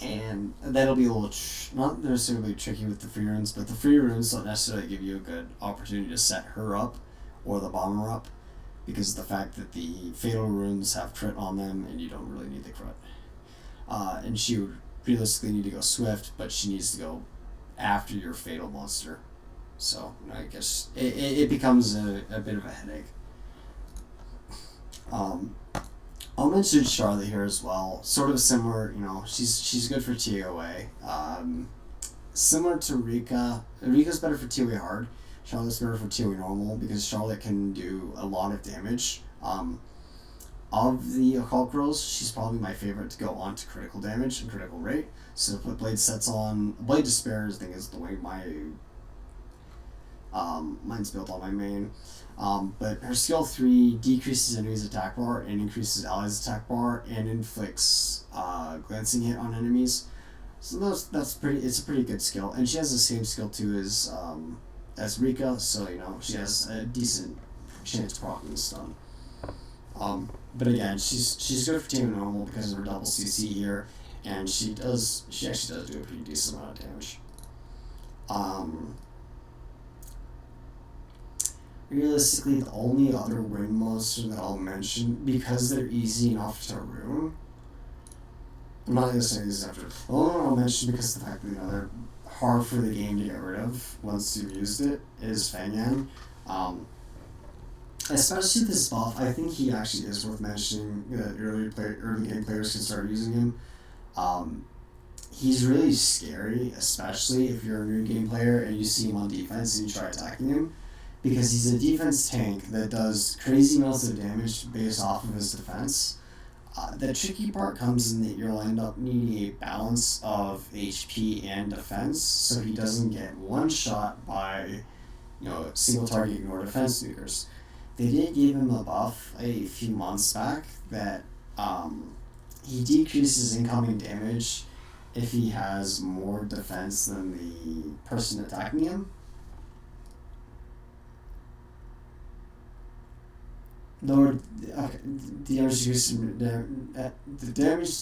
And that'll be a little not necessarily tricky with the free runes, but the free runes don't necessarily give you a good opportunity to set her up or the bomber up, because of the fact that the fatal runes have crit on them and you don't really need the crit. And she would realistically need to go swift, but she needs to go after your fatal monster. So I guess it becomes a bit of a headache. I'll mention Charlotte here as well. Sort of similar, she's good for TOA. Similar to Rika. Rika's better for TOA hard. Charlotte's better for TOA normal because Charlotte can do a lot of damage. Of the Occult Girls, she's probably my favorite to go on to critical damage and critical rate. So put Blade sets on. Blade Despair, I think, is the way mine's built on my main. But her skill 3 decreases enemies' attack bar and increases allies' attack bar and inflicts glancing hit on enemies. So it's a pretty good skill, and she has the same skill 2 as Rika, so she has a decent chance of proccing stun. But again, she's good for team normal because of her double CC here, and she actually does do a pretty decent amount of damage. Realistically, the only other rune monster that I'll mention, because they're easy enough to rune, I'm not going to say these after. The only one I'll mention because of the fact that they're hard for the game to get rid of once you've used it is Fangyan. Especially this buff, I think he actually is worth mentioning that early game players can start using him. He's really scary, especially if you're a new game player and you see him on defense and you try attacking him, because he's a defense tank that does crazy amounts of damage based off of his defense. The tricky part comes in that you'll end up needing a balance of HP and defense, so he doesn't get one shot by, single target ignore defense nukers. They did give him a buff a few months back that he decreases incoming damage if he has more defense than the person attacking him. The damage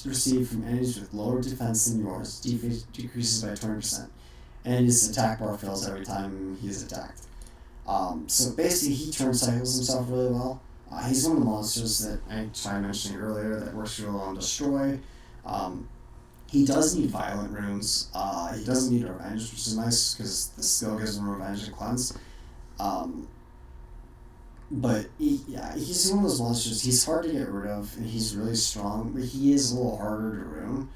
received from enemies with lower defense than yours decreases by 20%, and his attack bar fills every time he is attacked. So basically, he turn cycles himself really well. He's one of the monsters that I tried mentioning earlier that works really well on Destroy. He does need Violent Runes. He doesn't need Revenge, which is nice because the skill gives him Revenge and Cleanse. But he's one of those monsters. He's hard to get rid of, and he's really strong, but he is a little harder to ruin.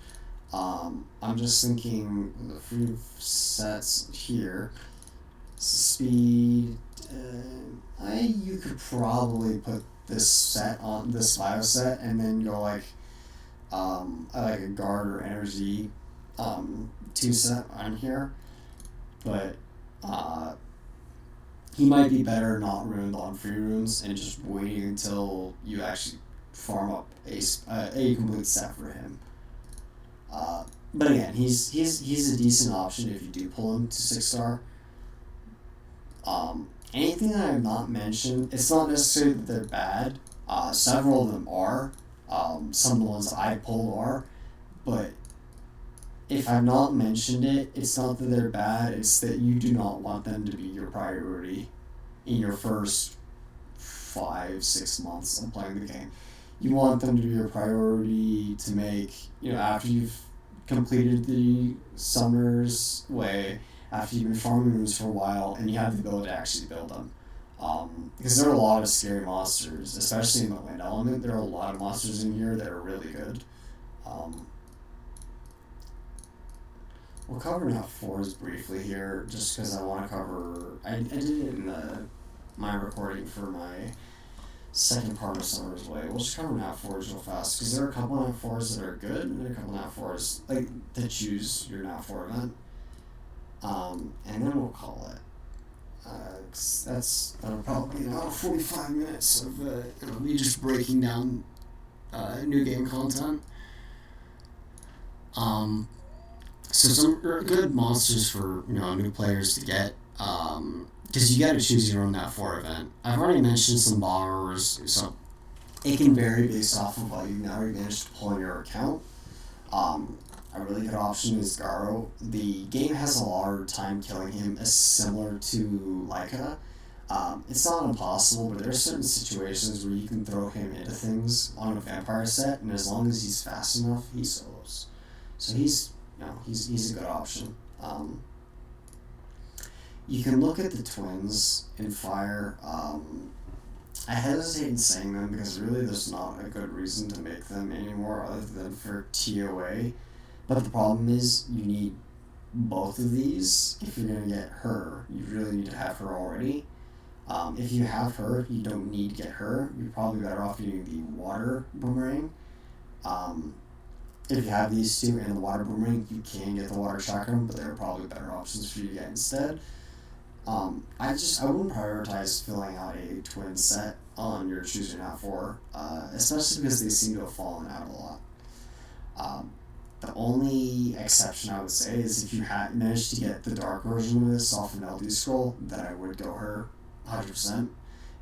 I'm just thinking the few sets here. Speed. You could probably put this set on this bio set, and then go like a guard or energy 2 set on here, but he might be better not ruined on free runes and just waiting until you actually farm up a complete set for him. But again, he's a decent option if you do pull him to 6-star. Anything that I have not mentioned, it's not necessarily that they're bad. Several of them are. Some of the ones that I pulled are. But if I've not mentioned it, it's not that they're bad, it's that you do not want them to be your priority in your first 5-6 months of playing the game. You want them to be your priority to make, after you've completed the Summer's Way, after you've been farming runes for a while, and you have the ability to actually build them. Because there are a lot of scary monsters, especially in the wind element. There are a lot of monsters in here that are really good. We'll cover Nat 4s briefly here, just because I want to cover... I did it in my recording for my second part of Summer's Way. We'll just cover Nat 4s real fast, because there are a couple Nat 4s that are good, and there are a couple Nat 4s that choose your Nat 4 event. And then we'll call it. That'll probably be about 45 minutes of me just breaking down new game content. So some good monsters for new players to get, because you got to choose your own Nat 4 event. I've already mentioned some bombers, so it can vary based off of what you've already managed to pull in your account. A really good option is Garo. The game has a hard time killing him, as similar to Laika. It's not impossible, but there are certain situations where you can throw him into things on a vampire set, and as long as he's fast enough, he solos. So he's a good option. You can look at the twins in Fire. I hesitate in saying them because really there's not a good reason to make them anymore other than for TOA. But the problem is you need both of these if you're going to get her. You really need to have her already. If you have her, you don't need to get her. You're probably better off using the water boomerang. If you have these two and the water boomerang, you can get the water chakram, but there are probably better options for you to get instead. I wouldn't prioritize filling out a twin set on your Choose Your Nat 4, especially because they seem to have fallen out a lot. The only exception I would say is if you had managed to get the dark version of this off an LD scroll, then I would go her 100%,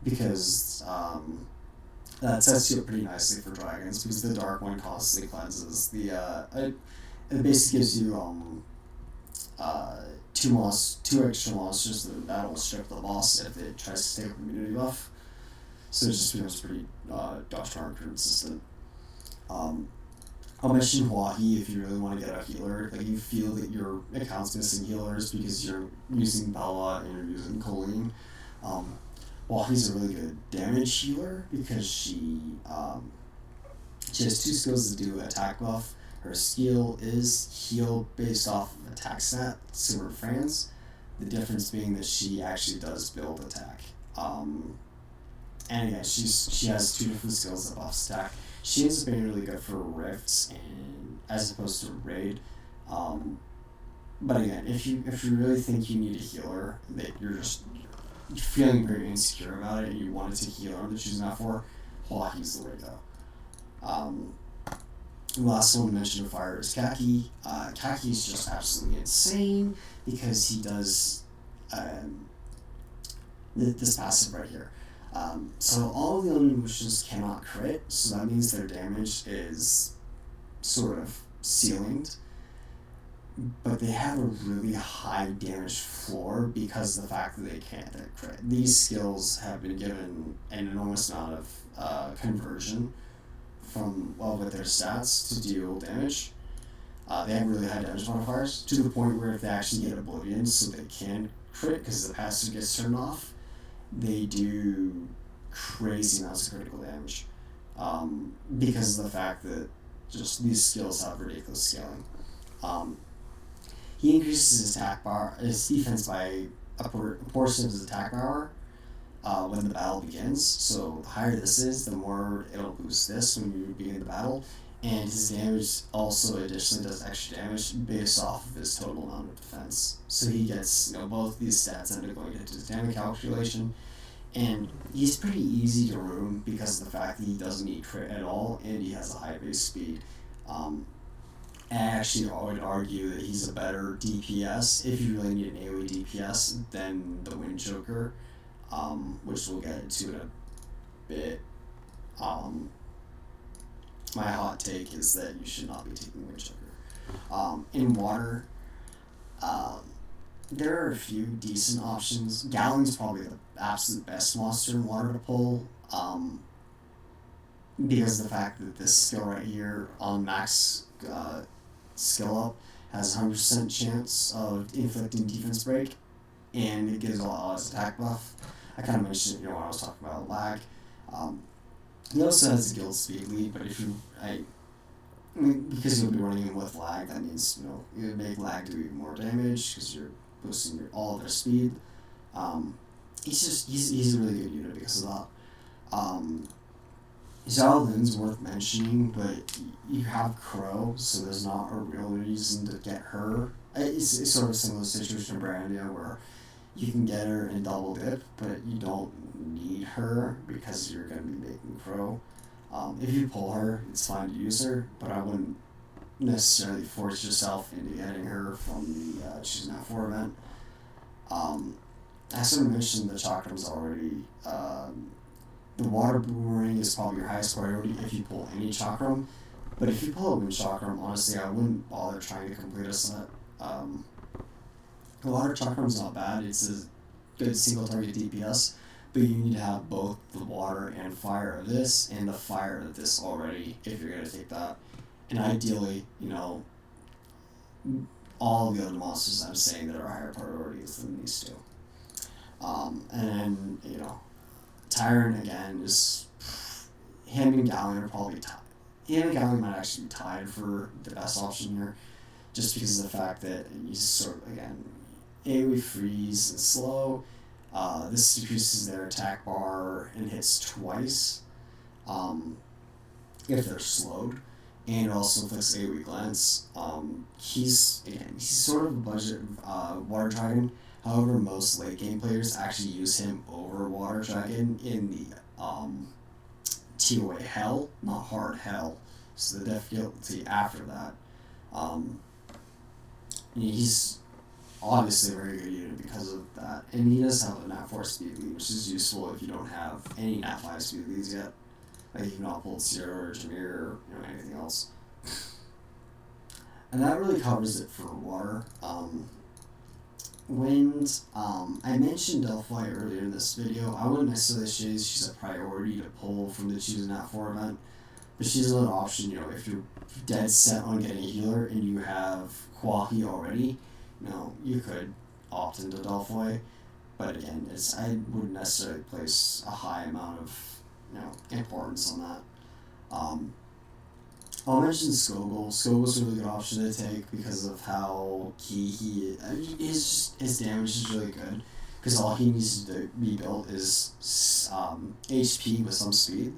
because that sets you up pretty nicely for dragons, because the dark one constantly cleanses it basically gives you two extra monsters that will strip the boss if it tries to take a immunity buff. So it just becomes pretty dodge turn consistent. I'll mention Wahi if you really want to get a healer. Like, you feel that your account's missing healers because you're using Bella and you're using Colleen. Wahi's a really good damage healer because she has 2 skills to do attack buff. Her skill is heal based off of attack stat, similar to Fran's. The difference being that she actually does build attack. And again, she has two different skills that buffs attack. She ends up being really good for rifts and as opposed to raid. But again, if you really think you need a healer that you're just feeling very insecure about it and you wanted to heal her that she's not for, Hawkeye's the way to go. The last one mentioned of fire is Khaki. Khaki is just absolutely insane because he does this passive right here. So all of the enemy wishes cannot crit, so that means their damage is sort of ceilinged. But they have a really high damage floor because of the fact that they can't crit. These skills have been given an enormous amount of conversion from with their stats to deal damage. They have really high damage modifiers to the point where if they actually get Oblivion so they can crit because the passive gets turned off, they do crazy amounts of critical damage because of the fact that just these skills have ridiculous scaling. He increases his defense by a portion of his attack power when the battle begins. So the higher this is, the more it'll boost this when you begin the battle. And his damage also additionally does extra damage based off of his total amount of defense. So he gets both these stats end up going into his damage calculation. And he's pretty easy to ruin because of the fact that he doesn't need crit at all and he has a high base speed. Actually, I would argue that he's a better DPS if you really need an AoE DPS than the Wind Joker, which we'll get into in a bit. My hot take is that you should not be taking Wind Joker. In water, there are a few decent options. Gallon's probably the absolute best monster in water to pull, because of the fact that this skill right here on max skill up has 100% chance of inflicting defense break, and it gives a lot of attack buff. I kind of mentioned it, when I was talking about lag. He also has a guild speed lead, but if you, because you'll be running him with lag, that means you would make lag do even more damage because you're boosting all of their speed. He's a really good unit because of that. Zaladin's worth mentioning, but you have Crow, so there's not a real reason to get her. It's sort of similar situation to Brandia, where you can get her in double dip, but you don't need her because you're going to be making Crow. If you pull her, it's fine to use her, but I wouldn't necessarily force yourself into getting her from the Choose Not 4 event. I sort of mentioned the chakrams already. The water boomerang is probably your highest priority if you pull any chakram, but if you pull a wind chakram, honestly, I wouldn't bother trying to complete a set. The water chakram's not bad, it's a good single target DPS, but you need to have both the water and fire of this, and the fire of this already, if you're going to take that. And ideally, all the other monsters I'm saying that are higher priorities than these two. And then, Tyrant again is him and Galleon are probably tied. Him and Galleon might actually be tied for the best option here, just because of the fact that he's sort of again AoE freeze and slow. This decreases their attack bar and hits twice if they're slowed, and also inflicts AoE glance. He's sort of a budget water dragon. However, most late game players actually use him over Water Dragon in the TOA Hell, not Hard Hell. So the difficulty after that. He's obviously a very good unit because of that. And he does have a Nat 4 speed lead, which is useful if you don't have any Nat 5 speed leads yet. Like you've not pulled Zero or Jameer or anything else. And that really covers it for water. Wind, I mentioned Delphi earlier in this video. I wouldn't necessarily say she's a priority to pull from the Choose Not 4 event, but she's another option, if you're dead set on getting a healer and you have Quahi already, you could opt into Delphi, but again, I wouldn't necessarily place a high amount of, importance on that. I'll mention Skogul. Skogul's a really good option to take because of how key he is. I mean, his damage is really good because all he needs to be built is HP with some speed.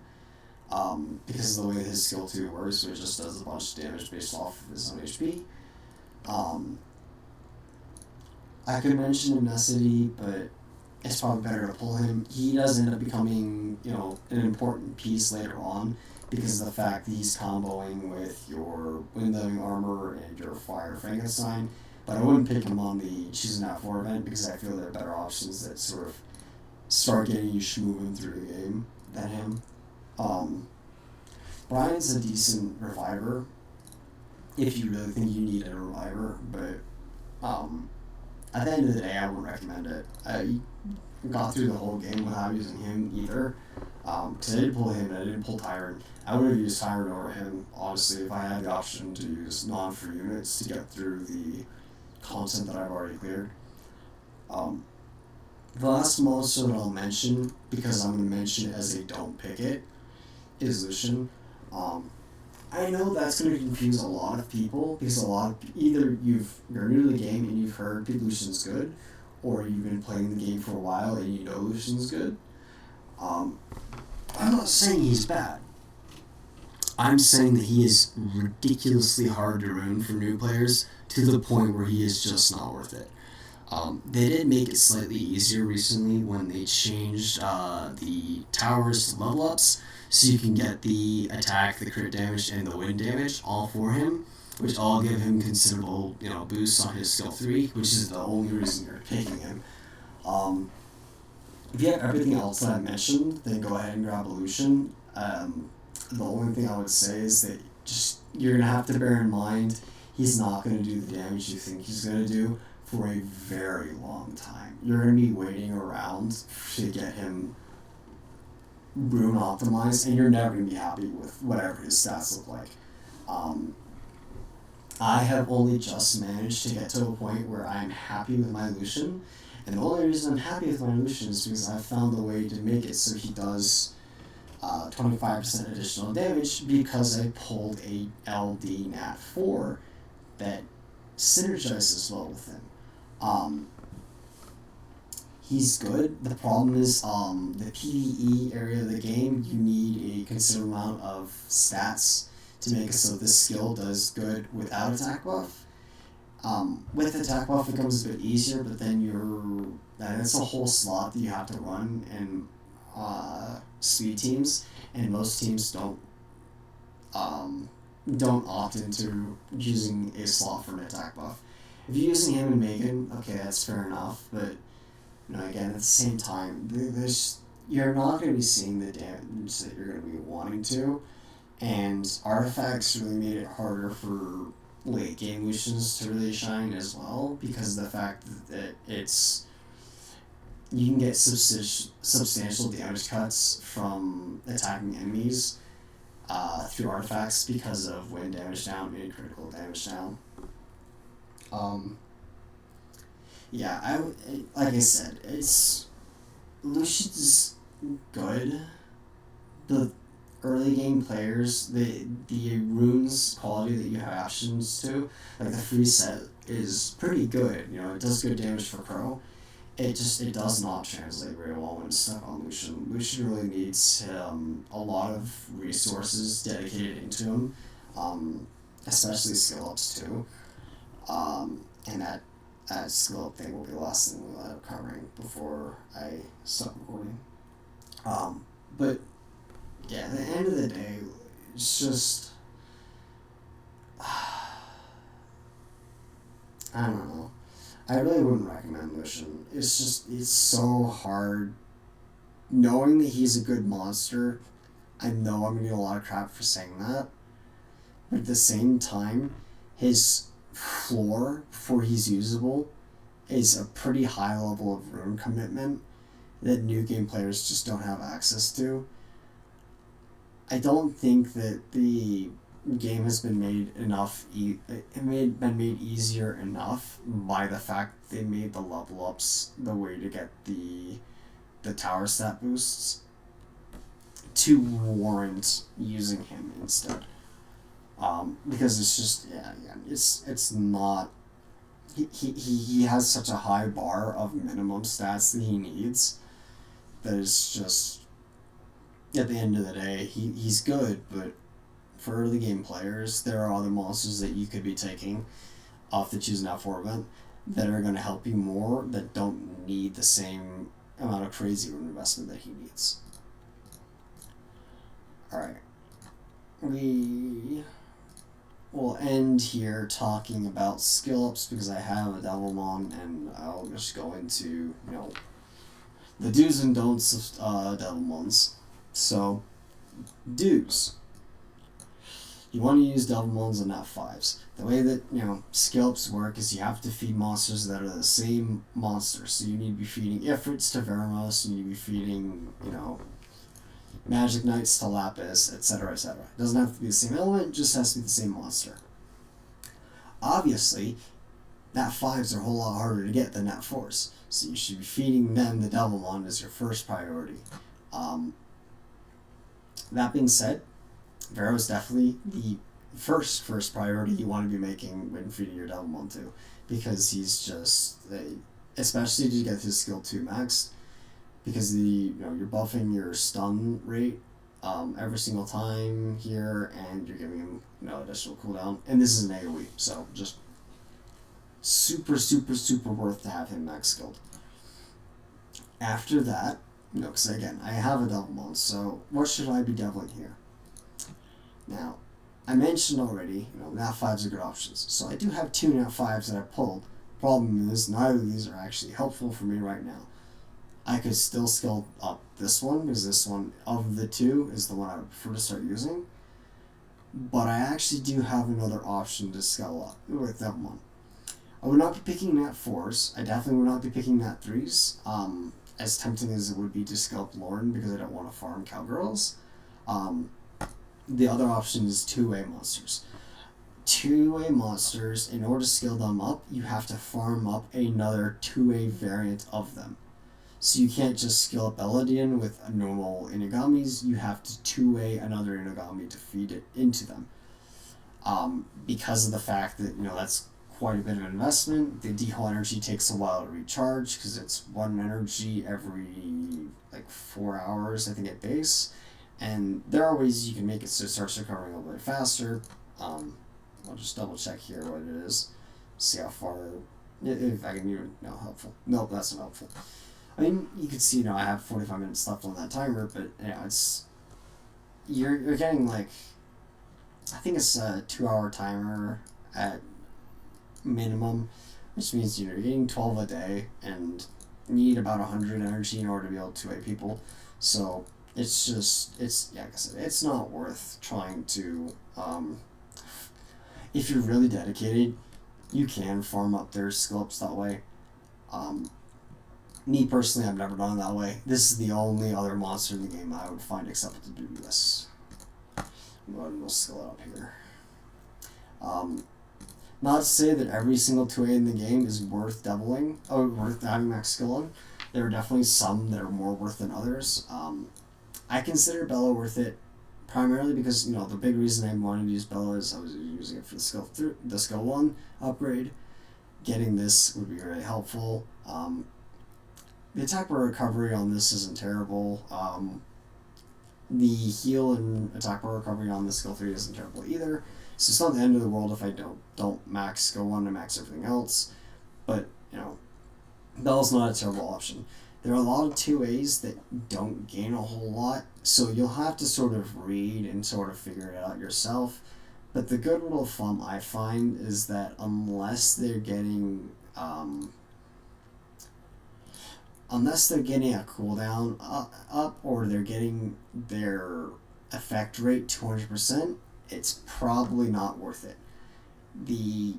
Because of the way his skill 2 works, it just does a bunch of damage based off of his own HP. I could mention Necessity, but it's probably better to pull him. He does end up becoming, an important piece later on because of the fact that he's comboing with your Windowing Armor and your Fire Frankenstein. But I wouldn't pick him on the Choosing Out 4 event because I feel there are better options that sort of start getting you moving through the game than him. Brian's a decent reviver if you really think you need a reviver, but at the end of the day, I wouldn't recommend it. I got through the whole game without using him either, because I didn't pull him and I didn't pull Tyrant. I would have used Tyrant over him, honestly, if I had the option to use non-free units to get through the content that I've already cleared. The last monster that I'll mention, because I'm going to mention it as a don't pick it, is Lucian. I know that's going to confuse a lot of people because either you're new to the game and you've heard Lucian's good, or you've been playing the game for a while and you know Lucian's good. I'm not saying he's bad. I'm saying that he is ridiculously hard to rune for new players to the point where he is just not worth it. They did make it slightly easier recently when they changed the towers to level ups, so you can get the attack, the crit damage, and the wind damage all for him, which all give him considerable boosts on his skill 3, which is the only reason you're picking him. If you have everything else that I mentioned, then go ahead and grab Lucian. The only thing I would say is that you're going to have to bear in mind he's not going to do the damage you think he's going to do for a very long time. You're going to be waiting around to get him rune optimized, and you're never going to be happy with whatever his stats look like. I have only just managed to get to a point where I'm happy with my Lucian, and the only reason I'm happy with my Lucian is because I found a way to make it so he does 25% additional damage because I pulled a LD Nat 4 that synergizes well with him. He's good. The problem is the PvE area of the game, you need a considerable amount of stats to make it so this skill does good without attack buff. With attack buff it becomes a bit easier, but then that's a whole slot that you have to run in speed teams, and most teams don't opt into using a slot for an attack buff. If you're using him and Megan, okay, that's fair enough, but again, at the same time, you're not going to be seeing the damage that you're going to be wanting to, and artifacts really made it harder for late game Lucians to really shine as well, because of the fact that you can get substantial damage cuts from attacking enemies through artifacts because of wind damage down and critical damage down. Like I said, Lucian's good. The early game players, the runes quality that you have options to, like the free set, is pretty good. It does good damage for Crow. It does not translate very well when it's stuck on Lucian. Lucian really needs a lot of resources dedicated into him, especially skill ups too. And that skill up thing will be the last thing we'll end up covering before I stop recording. But yeah, at the end of the day, it's just I don't know. I really wouldn't recommend Lucian. It's so hard. Knowing that he's a good monster, I know I'm gonna get a lot of crap for saying that. But at the same time, his floor before he's usable is a pretty high level of rune commitment that new game players just don't have access to. I don't think that the game has been made made easier enough by the fact they made the level ups the way to get the tower stat boosts to warrant using him instead. Because it's just, it's not, he has such a high bar of minimum stats that he needs that it's just, at the end of the day, he's good, but for early game players, there are other monsters that you could be taking off the Choose Now 4 event that are going to help you more, that don't need the same amount of crazy investment that he needs. Alright. We will end here talking about skill ups because I have a Devilmon, and I'll just go into, the do's and don'ts of Devilmons. So, do's. You want to use Devilmons and not 5s. The way that, skill ups work is you have to feed monsters that are the same monster. So you need to be feeding Ifrits to Veramos, you need to be feeding, Magic Knights to Lapis, etc., etc. It doesn't have to be the same element, it just has to be the same monster. Obviously, Nat 5s are a whole lot harder to get than Nat 4s, so you should be feeding them the Devilmon as your first priority. That being said, Vero is definitely the first priority you want to be making when feeding your Devilmon to, because he's just especially to get his skill 2 maxed, because you're buffing your stun rate every single time here, and you're giving him additional cooldown, and this is an AoE, so just super worth to have him max skilled. After that, because again, I have a Devilmon, so what should I be deviling here? Now, I mentioned already, Nat 5s are good options. So I do have 2 Nat 5s that I pulled. Problem is, neither of these are actually helpful for me right now. I could still skill up this one, because this one, of the 2, is the one I would prefer to start using. But I actually do have another option to skill up with Devilmon. I would not be picking Nat 4s. I definitely would not be picking Nat 3s. As tempting as it would be to skill up Lauren, because I don't want to farm Cowgirls. The other option is 2A monsters. 2A monsters, in order to skill them up, you have to farm up another 2A variant of them. So you can't just skill up Elodian with normal Inagamis, you have to 2A another Inagami to feed it into them. Because of the fact that, that's quite a bit of investment. The D-Hull energy takes a while to recharge, because it's 1 energy every, 4 hours, I think, at base. And there are ways you can make it so it starts recovering a little bit faster. I'll just double check here what it is. See how far, if I can even, helpful. Nope, that's not helpful. I mean, you can see, I have 45 minutes left on that timer, but, it's, you're getting, I think it's a 2-hour timer at minimum, which means, you're getting 12 a day, and you need about 100 energy in order to be able to 2A people. So, it's just, like I said, it's not worth trying to, if you're really dedicated, you can farm up their skill ups that way. Me personally, I've never done it that way. This is the only other monster in the game I would find acceptable to do this. We'll skill it up here. Not to say that every single 2A in the game is worth doubling, or worth having max skill on. There are definitely some that are more worth than others. I consider Bella worth it primarily because, the big reason I wanted to use Bella is I was using it for the skill 1 upgrade. Getting this would be very helpful. The attack bar recovery on this isn't terrible. The heal and attack bar recovery on the skill 3 isn't terrible either. So it's not the end of the world if I don't max skill 1 and max everything else. But, Bella's not a terrible option. There are a lot of 2As that don't gain a whole lot, so you'll have to sort of read and sort of figure it out yourself. But the good rule of thumb I find is that unless they're getting a cooldown up or they're getting their effect rate 200%, it's probably not worth it. The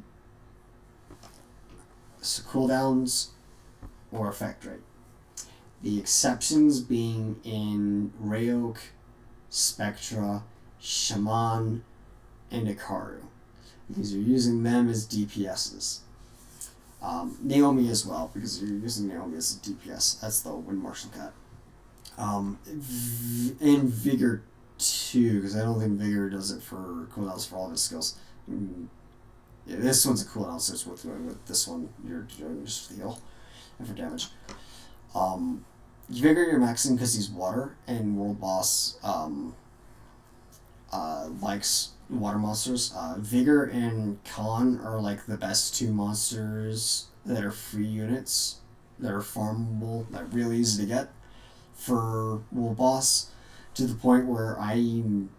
cooldowns or effect rate. The exceptions being in Rayok, Spectra, Shaman, and Ikaru, because you're using them as DPSs. Naomi as well, because you're using Naomi as a DPS. That's the Wind Marshal Cat. And Vigor 2, because I don't think Vigor does it for cooldowns for all of his skills. Yeah, this one's a cooldown, so it's worth doing. With this one, you're doing just for the heal and for damage. Vigor you're maxing because he's water, and World Boss likes water monsters. Vigor and Khan are like the best 2 monsters that are free units that are farmable, that are really easy to get for World Boss, to the point where I'm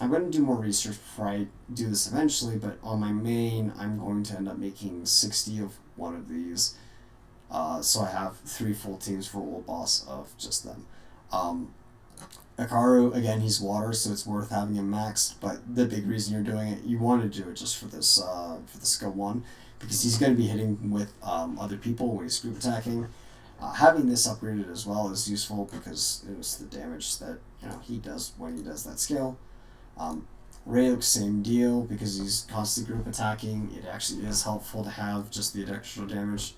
going to do more research before I do this eventually, but on my main, I'm going to end up making 60 of one of these. So I have 3 full teams for World Boss of just them. Akaru, again, he's water, so it's worth having him maxed, but the big reason you're doing it, you want to do it just for this, for the skill 1, because he's going to be hitting with other people when he's group attacking. Having this upgraded as well is useful because it was the damage that he does when he does that skill. Rayok, same deal, because he's constantly group attacking. It actually is helpful to have just the extra damage.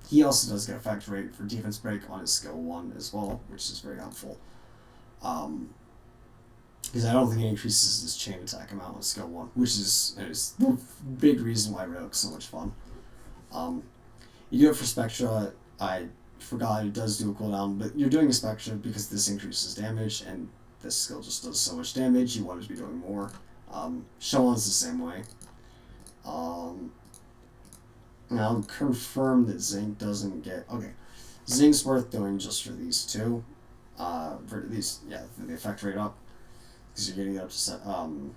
He also does get effect rate for defense break on his skill 1 as well, which is very helpful. Because I don't think it increases his chain attack amount with skill 1, which is the big reason why Rayok's so much fun. You do it for Spectra. I forgot it does do a cooldown, but you're doing a Spectra because this increases damage, and this skill just does so much damage, you want it to be doing more. Shoan's the same way. And I'll confirm that Zinc doesn't get... Okay, Zinc's worth doing just for these 2. For these, the effect rate up, because you're getting it up to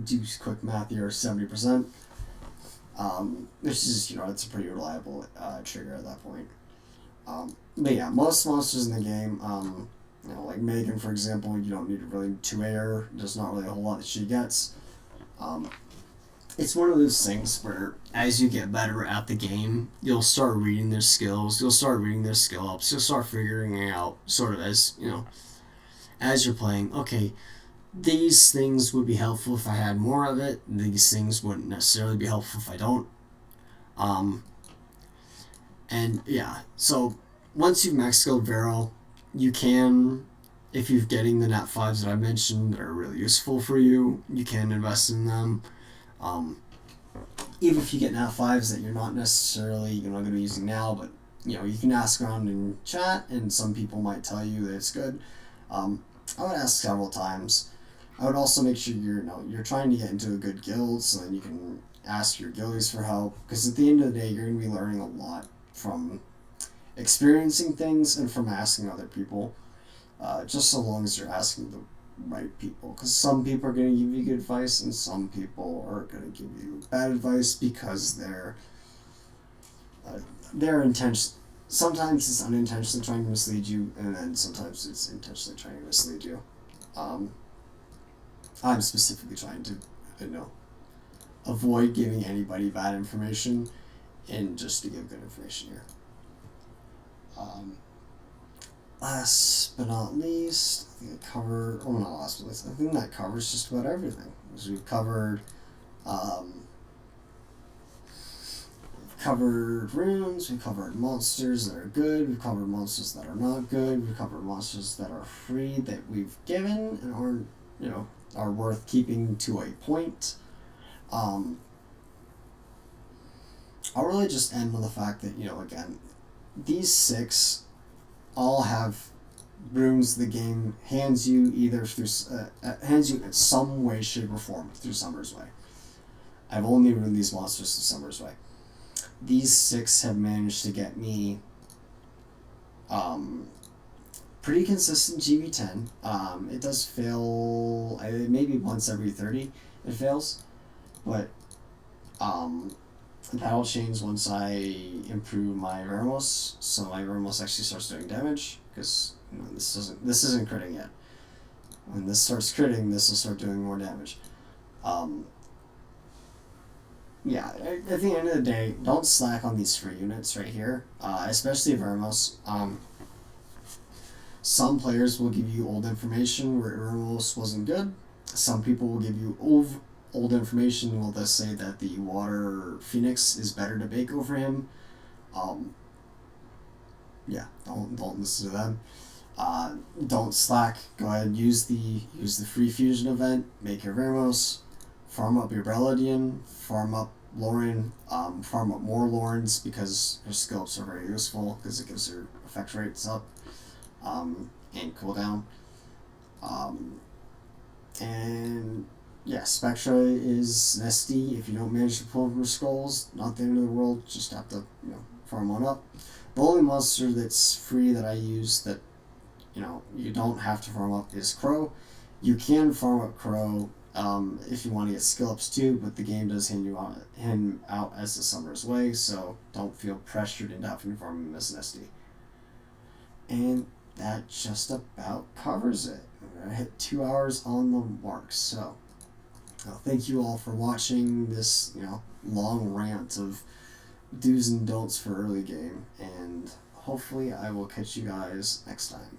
do quick math here, 70%. Which is, it's a pretty reliable trigger at that point. But yeah, most monsters in the game, like Megan, for example, you don't need really 2 air. There's not really a whole lot that she gets. It's one of those things where as you get better at the game, you'll start reading their skills, you'll start reading their skill ups, you'll start figuring out sort of as you're playing, okay, these things would be helpful if I had more of it, these things wouldn't necessarily be helpful if I don't. And yeah, so once you've max skilled Vero, you can, if you're getting the nat 5s that I mentioned that are really useful for you, you can invest in them. Even if you get nat 5s that you're not necessarily going to be using now, but you can ask around in chat, and some people might tell you that it's good. I would ask several times. I would also make sure you're trying to get into a good guild, so then you can ask your guildies for help, because at the end of the day, you're going to be learning a lot from experiencing things and from asking other people, just so long as you're asking the right people, because some people are going to give you good advice and some people are going to give you bad advice because they're intention. Sometimes it's unintentionally trying to mislead you, and then sometimes it's intentionally trying to mislead you. I'm specifically trying to avoid giving anybody bad information and just to give good information here. Last but not least, I think not last but least, I think that covers just about everything. Because we've covered runes, we've covered monsters that are good, we've covered monsters that are not good, we've covered monsters that are free that we've given and are worth keeping to a point. I'll really just end with the fact that, again, these 6 all have runes the game hands you either through hands you in some way, shape, or form through Summer's Way. I've only ruined these monsters through Summer's Way. These 6 have managed to get me pretty consistent GV10. It does fail maybe once every 30 it fails, but that'll change once I improve my Vermos, so my Vermos actually starts doing damage, because this isn't critting yet. When this starts critting, this will start doing more damage. Yeah, at the end of the day, don't slack on these free units right here, especially Vermos. Some players will give you old information where Vermos wasn't good. Some people will give you old information. Will thus say that the Water Phoenix is better to bake over him. Yeah, don't listen to them. Don't slack. Go ahead and use the free fusion event. Make your Ramos, farm up your Brelodian, farm up Lauren, farm up more Laurens because her scopes are very useful because it gives her effect rates up and cooldown. And yeah, Spectra is nesty. If you don't manage to pull from your skulls, not the end of the world. Just have to farm one up. The only monster that's free that I use that you don't have to farm up is Crow. You can farm up Crow if you want to get skill ups too, but the game does hand him out as the Summer's Way, so don't feel pressured into having to farm him as Nesty. And that just about covers it. I hit 2 hours on the mark, so thank you all for watching this long rant of do's and don'ts for early game, and hopefully I will catch you guys next time.